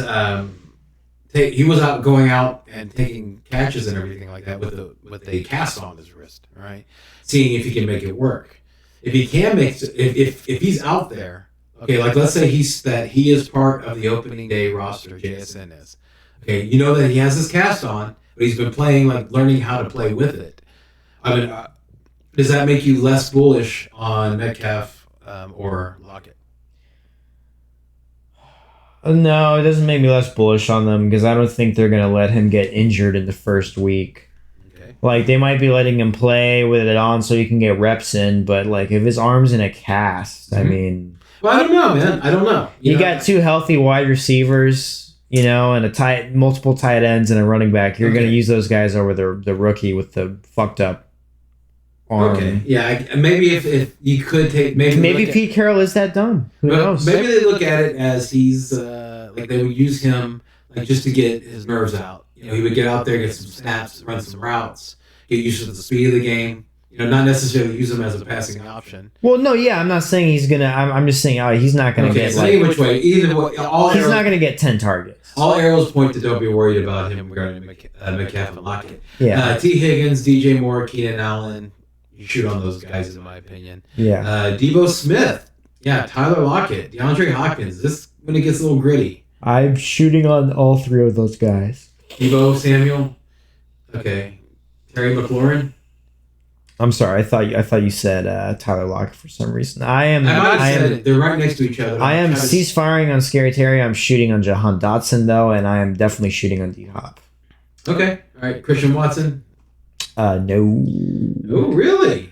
he was going out and taking catches and everything like that with a cast on his wrist, right? Seeing if he can make it work. If he can if he's out there, okay, like let's say he is part of the opening day roster, JSN is. Okay, you know that he has his cast on, but he's been playing, like learning how to play with it. I mean, does that make you less bullish on Metcalf or Lockett? No, it doesn't make me less bullish on them because I don't think they're going to let him get injured in the first week. Okay. Like, they might be letting him play with it on so he can get reps in, but, like, if his arm's in a cast, I mean... Well, I don't know, man. I don't know. You got two healthy wide receivers, and multiple tight ends and a running back. You're going to use those guys over the rookie with the fucked up arm. Okay, yeah, maybe if you could take... Maybe Pete Carroll is that dumb. Who knows? Maybe they look at it as he's... like they would use him like just to get his nerves out. He would get out there, get some snaps, run some routes, get used to the speed of the game. Not necessarily use him as a passing option. Well, no, yeah, I'm not saying he's gonna. I'm just saying he's not gonna get. So which way, either way, he's not gonna get 10 targets. All arrows point to don't be worried about him regarding Metcalf and Lockett. Yeah. T. Higgins, DJ Moore, Keenan Allen. You shoot on those guys, in my opinion. Yeah. Debo Smith. Yeah. Tyler Lockett, DeAndre Hopkins. This when it gets a little gritty. I'm shooting on all three of those guys. Debo Samuel. Okay. Terry McLaurin. I'm sorry. I thought you said Tyler Lockett for some reason. I am. They're right next to each other. I am ceasefiring on Scary Terry. I'm shooting on Jahan Dotson though, and I am definitely shooting on D Hop. Okay. All right. Christian Watson. No. Oh, really? Okay.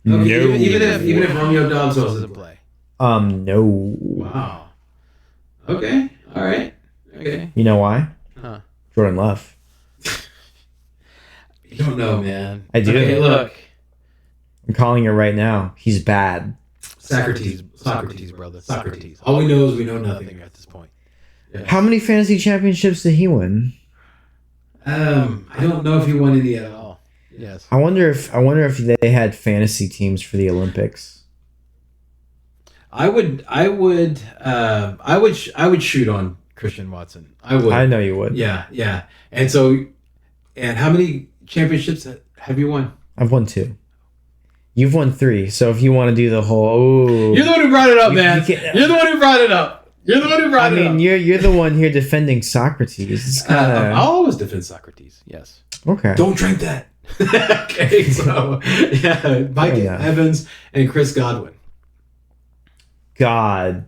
No. Even if Romeo Dobbs doesn't play. No. Wow. Okay. All right. Okay. You know why? Huh. Jordan Love. You don't know, man. I do. Okay, look. I'm calling it right now. He's bad. Socrates, brother. Socrates. All we know is we know nothing at this point. Yeah. How many fantasy championships did he win? I don't know if he won any at all. Yes. I wonder if they had fantasy teams for the Olympics. I would shoot on Christian Watson. I would. I know you would. Yeah. And how many championships have you won? I've won 2. You've won 3. So if you want to do the whole, you're the one who brought it up, man. You're the one who brought it up. You're the one who brought it up. I mean, you're the one here defending Socrates. I'll always defend Socrates. Yes. Okay. Don't drink that. Okay. So Mike Evans and Chris Godwin. God.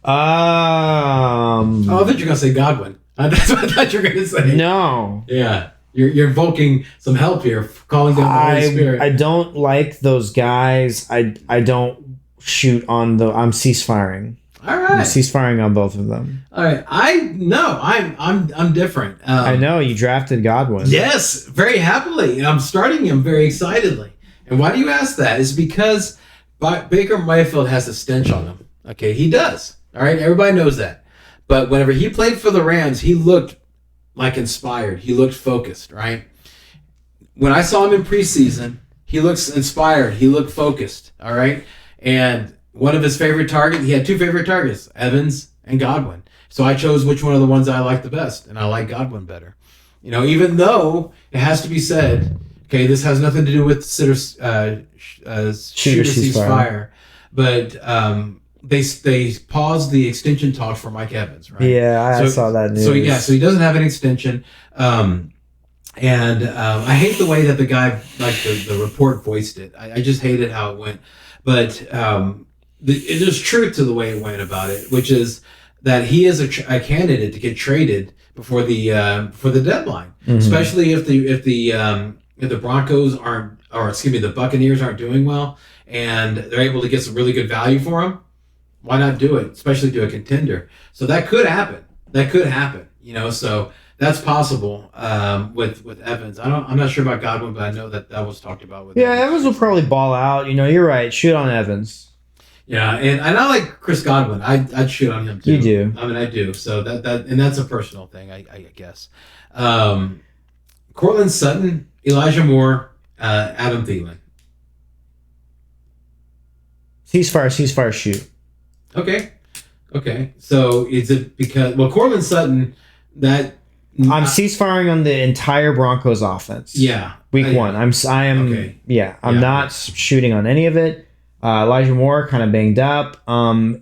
Oh, I thought you were gonna say Godwin. That's what I thought you were gonna say. No. Yeah. You're invoking some help here, calling down the Holy Spirit. I don't like those guys. I don't shoot on I'm ceasefiring. All right. I'm ceasefiring on both of them. All right. I'm different. I know you drafted Godwin. Yes, very happily. And I'm starting him very excitedly. And why do you ask that? It's because Baker Mayfield has a stench on him. Okay, he does. All right, everybody knows that. But whenever he played for the Rams, he looked like inspired. He looked focused, right? When I saw him in preseason, he looks inspired. He looked focused, all right? And one of his favorite targets, he had 2 favorite targets, Evans and Godwin. So I chose which one of the ones I like the best, and I like Godwin better. Even though it has to be said, okay, this has nothing to do with shooter ceasefire, but they paused the extension talks for Mike Evans, right? Yeah, I saw that news. So he doesn't have an extension. And I hate the way that the guy, like the report voiced it. I just hated how it went. But there's truth to the way it went about it, which is that he is a candidate to get traded before the deadline, especially if the Broncos aren't, or excuse me, the Buccaneers aren't doing well, and they're able to get some really good value for him. Why not do it? Especially to a contender. So that could happen. So that's possible with Evans. I'm not sure about Godwin, but I know that was talked about with Evans will probably ball out. You're right. Shoot on Evans. Yeah, and I like Chris Godwin. I'd shoot on him too. You do. I mean, I do. So that's a personal thing, I guess. Cortland Sutton, Elijah Moore, Adam Thielen. Ceasefire, shoot. Okay. So is it because Cortland Sutton that I'm ceasefiring on the entire Broncos offense. Yeah. Week 1. I'm not shooting on any of it. Elijah Moore kind of banged up.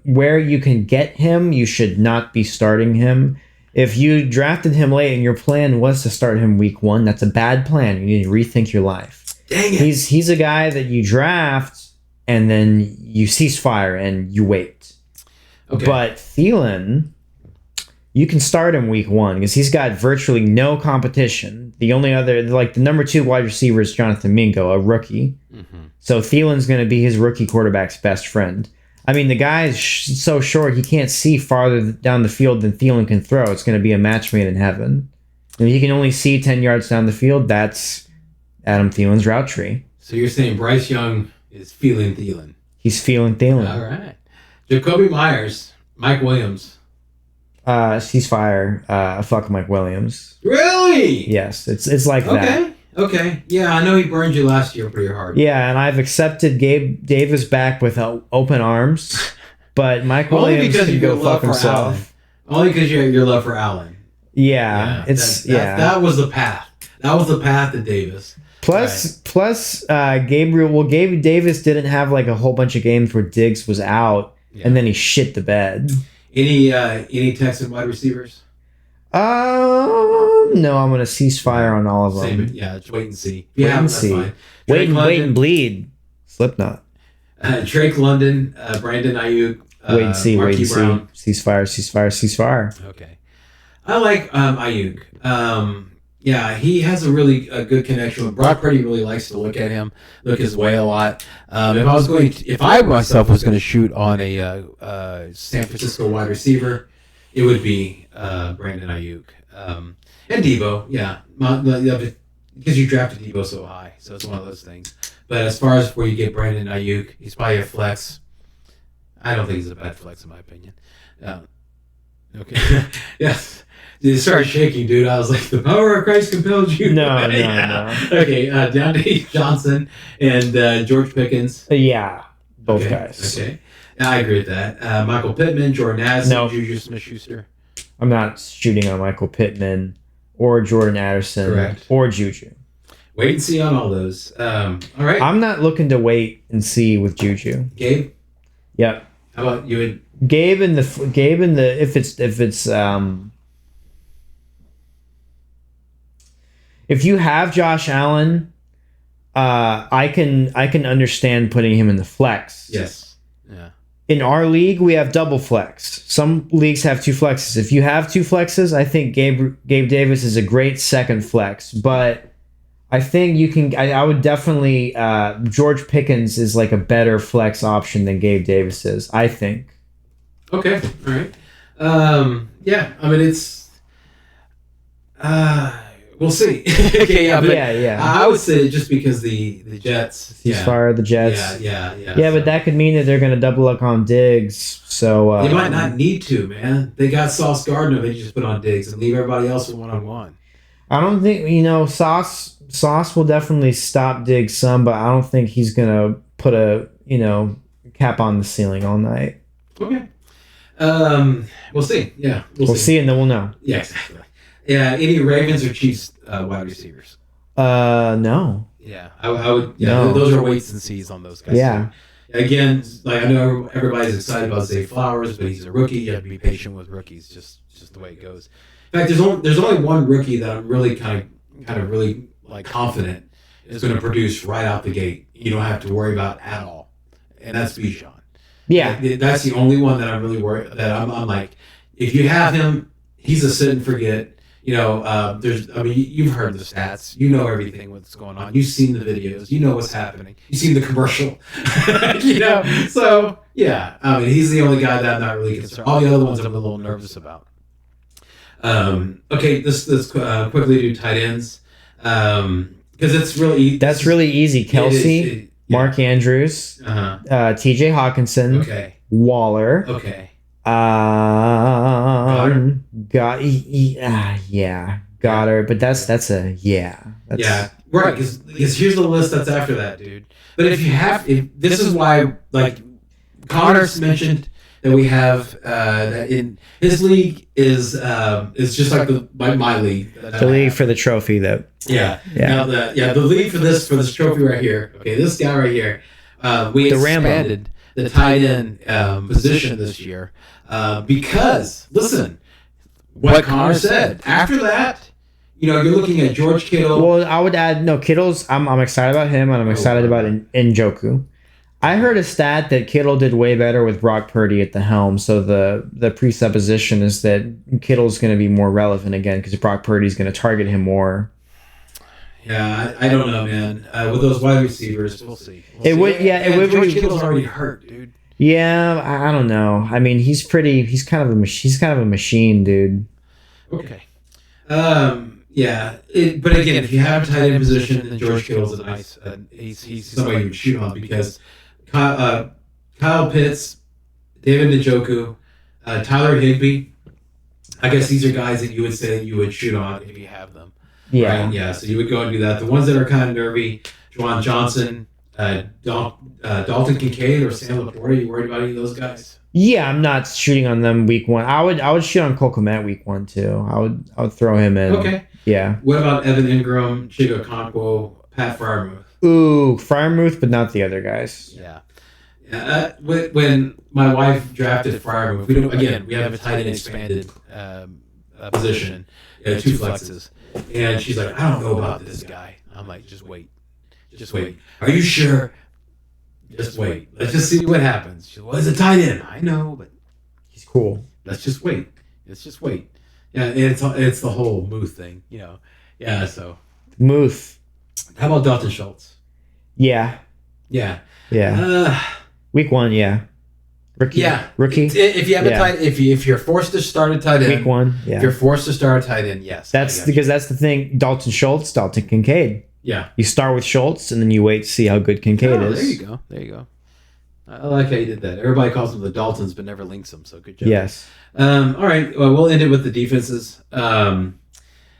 Where you can get him, you should not be starting him. If you drafted him late and your plan was to start him week 1, that's a bad plan. You need to rethink your life. Dang it. He's a guy that you draft and then you ceasefire and you wait. Okay. But Thielen, you can start him week 1 because he's got virtually no competition. The only other, the number 2 wide receiver is Jonathan Mingo, a rookie. Mm-hmm. So Thielen's going to be his rookie quarterback's best friend. I mean, the guy is so short, he can't see farther down the field than Thielen can throw. It's going to be a match made in heaven. And he can only see 10 yards down the field. That's Adam Thielen's route tree. So you're saying Bryce Young is feeling Thielen. He's feeling Thielen. All right. Jacoby Myers, Mike Williams. Ceasefire. Fuck Mike Williams. Really? Yes, it's like that. Okay. Yeah, I know he burned you last year pretty hard. Yeah, and I've accepted Gabe Davis back with open arms, but Mike Williams can go fuck himself. Only because your love for Allen. Yeah, that was the path. That was the path to Davis. Plus, Gabe Davis didn't have a whole bunch of games where Diggs was out, and then he shit the bed. Any Texan wide receivers? No, I'm gonna ceasefire on all of them. Just wait and see. Wait and see. Wait and bleed. Slipknot. Drake London, Brandon Ayuk. Wait and see. Marquise Brown. Ceasefire. Okay. I like Ayuk. He has a really good connection with Brock Purdy. Really likes to look his way a lot. If I myself was going to shoot on a San Francisco wide receiver, it would be Brandon Ayuk and Debo. Yeah, because you drafted Debo so high, so it's one of those things. But as far as where you get Brandon Ayuk, he's probably a flex. I don't think he's a bad flex in my opinion. Okay. Yes. It started shaking, dude. I was like, the power of Christ compelled you. No. Okay, Deontay Johnson and George Pickens. Both guys. Okay, I agree with that. Michael Pittman, Jordan Addison, Juju Smith-Schuster. I'm not shooting on Michael Pittman or Jordan Addison. Correct. Or Juju. Wait and see on all those. All right. I'm not looking to wait and see with Juju. Gabe? Yep. How about you? Gabe in the if you have Josh Allen, I can understand putting him in the flex. Yes. Yeah. In our league, we have double flex. Some leagues have 2 flexes. If you have 2 flexes, I think Gabe Davis is a great second flex. But I think you can. I would definitely. George Pickens is a better flex option than Gabe Davis is. I think. Okay. All right. I mean, it's. We'll see. Okay, yeah. I would say just because the Jets. Ceasefire the Jets. Yeah. But that could mean that they're going to double up on Diggs. So they might not need to, man. They got Sauce Gardner. They just put on Diggs and leave everybody else with 1-on-1. I don't think Sauce will definitely stop Diggs some, but I don't think he's going to put a cap on the ceiling all night. Okay. We'll see. Yeah, We'll see, and then we'll know. Yeah, exactly. Yeah, any Ravens or Chiefs wide receivers? No. Yeah, I would. Yeah, No. those are weights and seas on those guys. Yeah. Too. Again, like I know everybody's excited about Zay Flowers, but he's a rookie. You have to be patient with rookies. Just the way it goes. In fact, there's only one rookie that I'm really kind of really like confident is going to produce right out the gate. You don't have to worry about at all, and that's Bijan. Yeah, That's the only one that I'm really worried that I'm like, if you have him, he's a sit and forget. You know, you've heard the stats. You know everything what's going on. You've seen the videos. You know what's happening. You've seen the commercial. So yeah. I mean, he's the only guy that I'm not really concerned. All the other ones I'm a little nervous about. Okay, let's quickly do tight ends because it's really that's really easy. Kelsey, Mark Andrews, T.J. Hawkinson, okay, Waller, okay. Goddard, but that's a yeah. Yeah, right. Because here's the list that's after that, dude. But if this is why, like Connor's mentioned that we have that in his league is just like my league. The league for the trophy, though. Yeah. Now the league for this trophy right here. Okay, this guy right here. We expanded the tight end position this year because listen, what Connor said. After that, you're looking at George Kittle. Well, I would add Kittle's. I'm excited about him, and I'm excited about Njoku. I heard a stat that Kittle did way better with Brock Purdy at the helm, so the presupposition is that Kittle's going to be more relevant again because Brock Purdy's going to target him more. Yeah, I don't know, man. With those wide receivers, we'll see. George Kittle's already hurt, dude. Yeah, I don't know. I mean, he's kind of a machine, dude. Okay. Yeah, but again, if you have a tight end position, then George Kittle's a nice. He's somebody you would shoot on because Kyle Pitts, David Njoku, Tyler Higbee. I guess these are guys that you would say that you would shoot on if you have them. Yeah, right? Yeah. So you would go and do that. The ones that are kind of nervy, Juwan Johnson, Dalton Kincaid, or Sam Laporte. Are you worried about any of those guys? Yeah, I'm not shooting on them week one. I would shoot on Cole Kmet week one too. I would throw him in. Okay. Yeah. What about Evan Ingram, Chigo Okonkwo, Pat Freiermuth? Ooh, Freiermuth, but not the other guys. Yeah. When my wife drafted Freiermuth, we have a tight end expanded position, 2 flexes, and she's like, I don't know about this guy. I'm like, just wait. Are you sure? Just wait. Let's just see what happens. She's like, well, he's a tight end. I know, but he's cool. Let's just wait. Yeah, it's the whole Muth thing, Yeah, so Muth. How about Dalton Schultz? Yeah. Week one, yeah. Rookie. If you have a tight, if you're forced to start a tight end, week one, yeah. If you're forced to start a tight end, yes. That's the thing. Dalton Schultz, Dalton Kincaid. Yeah. You start with Schultz and then you wait to see how good Kincaid is. There you go. I like how you did that. Everybody calls them the Daltons, but never links them. So good job. Yes. All right. Well, we'll end it with the defenses.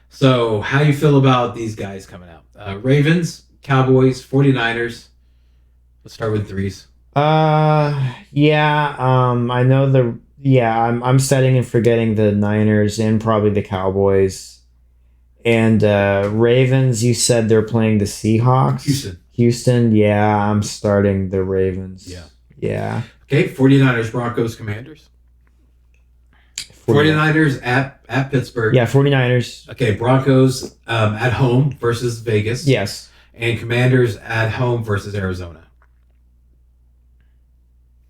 So how you feel about these guys coming out? Ravens, Cowboys, 49ers. Let's start with threes. Yeah. I know I'm setting and forgetting the Niners and probably the Cowboys. And Ravens, you said they're playing the Seahawks. Houston, yeah, I'm starting the Ravens. Yeah. Okay, 49ers, Broncos, Commanders. 49ers at Pittsburgh. Yeah, 49ers. Okay, Broncos at home versus Vegas. Yes. And Commanders at home versus Arizona.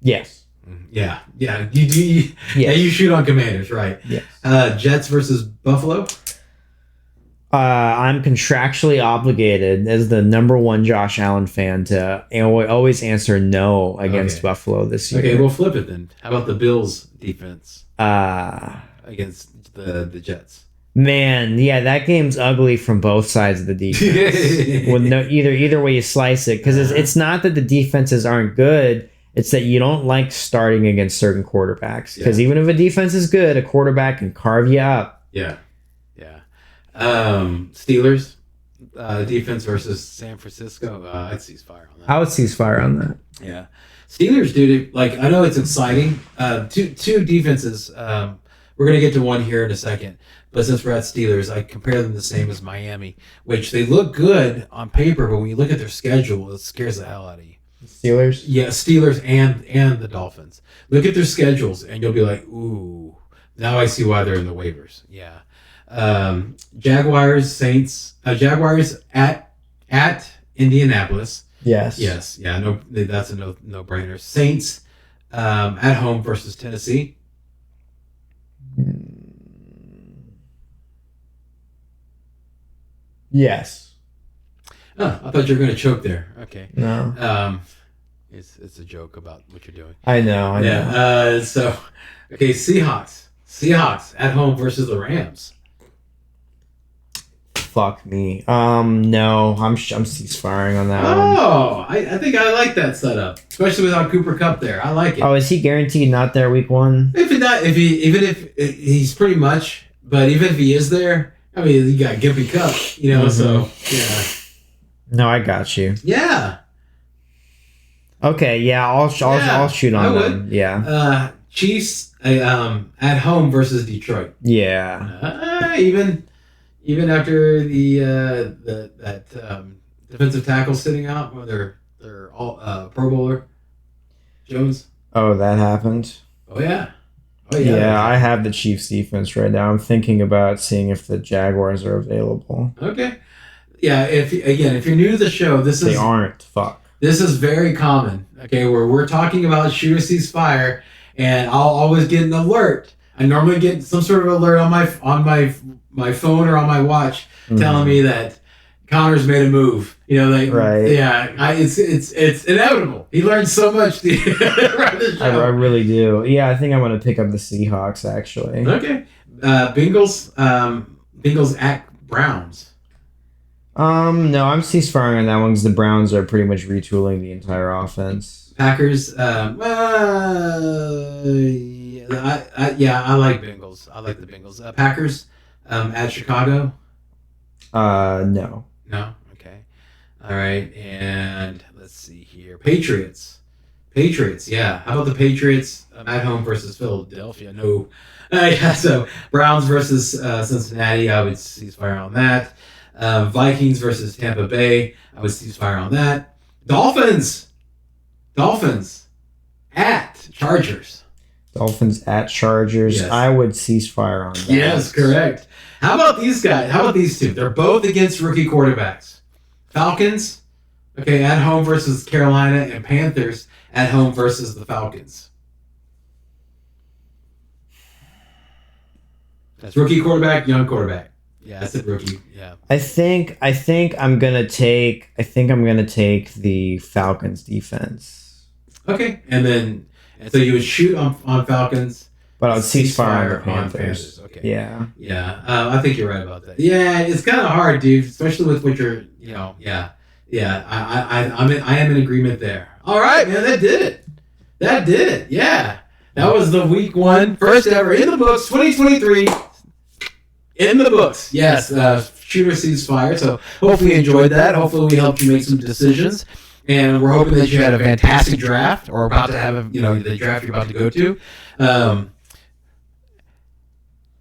Yes. Yeah. You shoot on Commanders, right? Yes. Jets versus Buffalo. I'm contractually obligated as the number one Josh Allen fan to always answer no against Buffalo this year. Okay, we'll flip it then. How about the Bills defense against the Jets? Man, yeah, that game's ugly from both sides of the defense. With either way you slice it, because it's not that the defenses aren't good. It's that you don't like starting against certain quarterbacks. Because even if a defense is good, a quarterback can carve you up. Yeah. Steelers defense versus San Francisco. I'd ceasefire on that. I would ceasefire on that. Yeah. Steelers, dude, like, I know it's exciting. Two defenses. We're going to get to one here in a second. But since we're at Steelers, I compare them the same as Miami, which they look good on paper, but when you look at their schedule, it scares the hell out of you. Steelers? Yeah, Steelers and the Dolphins. Look at their schedules, and you'll be like, ooh, now I see why they're in the waivers. Yeah. Jaguars, Saints. Jaguars at Indianapolis. Yes. Yes. Yeah. No, that's a no-brainer. Saints at home versus Tennessee. Yes. Oh, I thought you were going to choke there. Okay. No. It's a joke about what you're doing. I know. Yeah. So, okay, Seahawks at home versus the Rams. Fuck me. No, I'm ceasefiring on that one. Oh, I think I like that setup, especially without Cooper Kupp there. I like it. Oh, is he guaranteed not there week 1? Even if he's pretty much, but even if he is there, I mean, you got Gimpy Kupp, So yeah. No, I got you. Yeah. Okay, yeah, I'll shoot on them. Yeah. Chiefs at home versus Detroit. Yeah. Even after that defensive tackle sitting out, where they're all Pro Bowler Jones. Oh, that happened. Oh yeah. Yeah, I have the Chiefs defense right now. I'm thinking about seeing if the Jaguars are available. Okay. Yeah. If you're new to the show, they aren't. Fuck. This is very common. Okay, where we're talking about shoot or ceasefire, and I'll always get an alert. I normally get some sort of alert on my phone or on my watch telling me that Connor's made a move. Right. Yeah, it's inevitable. He learned so much around the show. I really do. Yeah, I think I'm going to pick up the Seahawks, actually. Okay. Bengals at Browns. No, I'm ceasefiring on that one because the Browns are pretty much retooling the entire offense. Packers. I like Bengals. I like the Bengals. Packers at Chicago. No. No? Okay. All right. And let's see here. Patriots, yeah. How about the Patriots at home versus Philadelphia? No. So Browns versus Cincinnati, I would ceasefire on that. Vikings versus Tampa Bay, I would ceasefire on that. Dolphins at Chargers. Dolphins at Chargers. Yes. I would ceasefire on that. Yes, correct. How about these guys? How about these two? They're both against rookie quarterbacks. Falcons, okay, at home versus Carolina, and Panthers at home versus the Falcons. That's rookie quarterback, young quarterback. Yeah, that's a rookie. Yeah. I think I'm gonna take the Falcons defense. Okay, and so you would shoot on Falcons, but I would ceasefire on the Panthers. Okay. Yeah. Yeah. I think you're right about that. Yeah, it's kind of hard, dude, especially with what you're. Yeah. Yeah. I am in agreement there. All right, man, that did it. Yeah, that was the week 1 first ever in the books, 2023. In the books, yes. Shooter ceasefire. So hopefully you enjoyed that. Hopefully we helped you make some decisions, and we're hoping that you had a fantastic draft, or about to have the draft you're about to go to.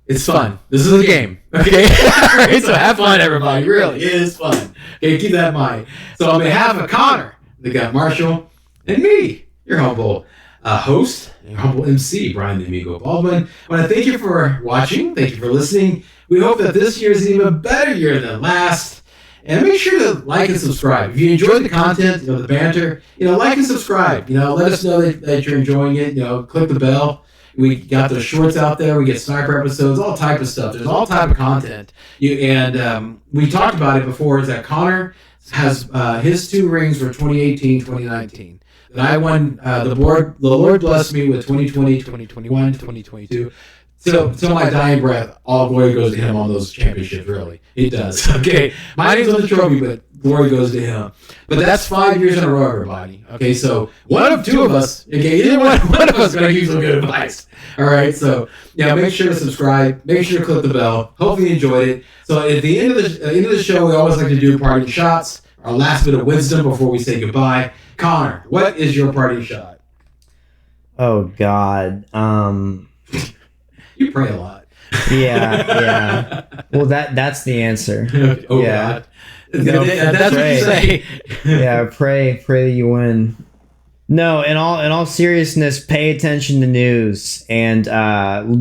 It's fun. This is a game. Okay, right, so have fun, everybody. Really, it is fun. Okay, keep that in mind. So on behalf of Connor, the guy Marshall, and me, your humble host, your humble MC, Brian the Amigo Baldwin, I want to thank you for watching. Thank you for listening. We hope that this year is an even better year than last. And make sure to like and subscribe. If you enjoyed the content, the banter, like and subscribe. Let us know that you're enjoying it. Click the bell. We got the shorts out there. We get sniper episodes, all type of stuff. There's all type of content. We talked about it before. Is that Connor has his 2 rings for 2018, 2019. And I won. The Lord blessed me with 2020, 2021, 2022. So my dying breath, all glory goes to him on those championships, really. It does. Okay. My name's on the trophy, but glory goes to him. But that's 5 years in a row, everybody. Okay, so one of 2 of us, either one of us is going to give some good advice. All right, so make sure to subscribe. Make sure to click the bell. Hopefully you enjoyed it. So at the end of the show, we always like to do parting shots, our last bit of wisdom before we say goodbye. Connor, what is your parting shot? Oh God. You pray a lot. Yeah. Well, that's the answer. Oh yeah. God. That's what you say. Yeah, pray that you win. No, in all seriousness, pay attention to news and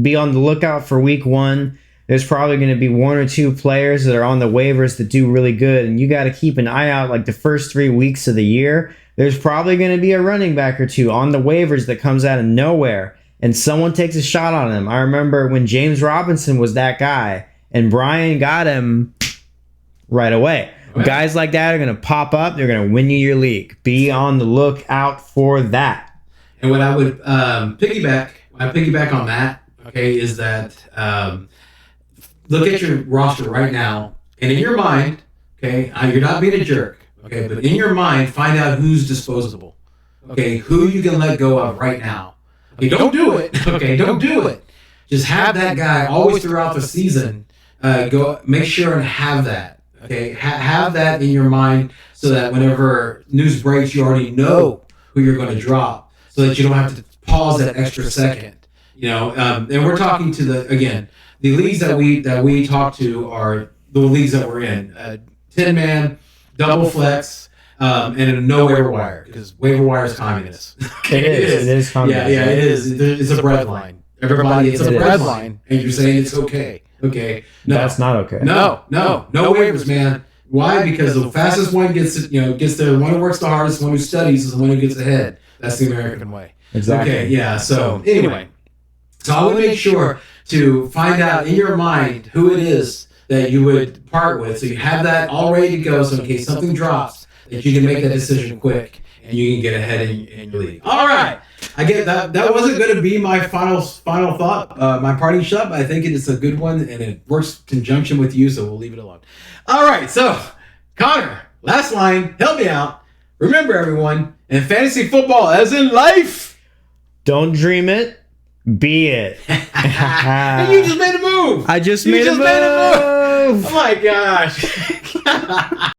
be on the lookout for week 1. There's probably going to be 1 or 2 players that are on the waivers that do really good, and you got to keep an eye out. Like the first 3 weeks of the year, there's probably going to be a running back or 2 on the waivers that comes out of nowhere, and someone takes a shot on him. I remember when James Robinson was that guy, and Brian got him right away. Right. Guys like that are going to pop up. They're going to win you your league. Be on the lookout for that. And what I would piggyback on that, okay, is that look at your roster right now, and in your mind, okay, you're not being a jerk, okay, but in your mind, find out who's disposable, okay, who you can let go of right now. Okay, don't do it. Okay, don't do it. Just have that guy always throughout the season. Go make sure and have that. Okay, have that in your mind so that whenever news breaks, you already know who you're going to drop, so that you don't have to pause that extra second. You know, and we're talking to the leagues that we talk to are the leagues that we're in: 10-man, double flex, and a no waiver wire, because waiver wire is communist. It is communist. Yeah, it is. It's a breadline. Everybody, it's a breadline, and you're saying it's okay. Okay, no, that's not okay. No waivers, man. Why? Because the fastest one gets there. The one who works the hardest, the one who studies, is the one who gets ahead. That's the American way. Exactly. Okay, yeah. So anyway, so I would make sure to find out in your mind who it is that you would part with, so you have that all ready to go. So in case something drops, that you can make that decision quick and you can get ahead in your league. All right. I get that. That wasn't going to be my final thought, my parting shot, but I think it is a good one, and it works in conjunction with you, so we'll leave it alone. All right, so Connor, last line, help me out. Remember, everyone, in fantasy football, as in life, don't dream it, be it. And you just made a move. I just made a move. Oh my gosh.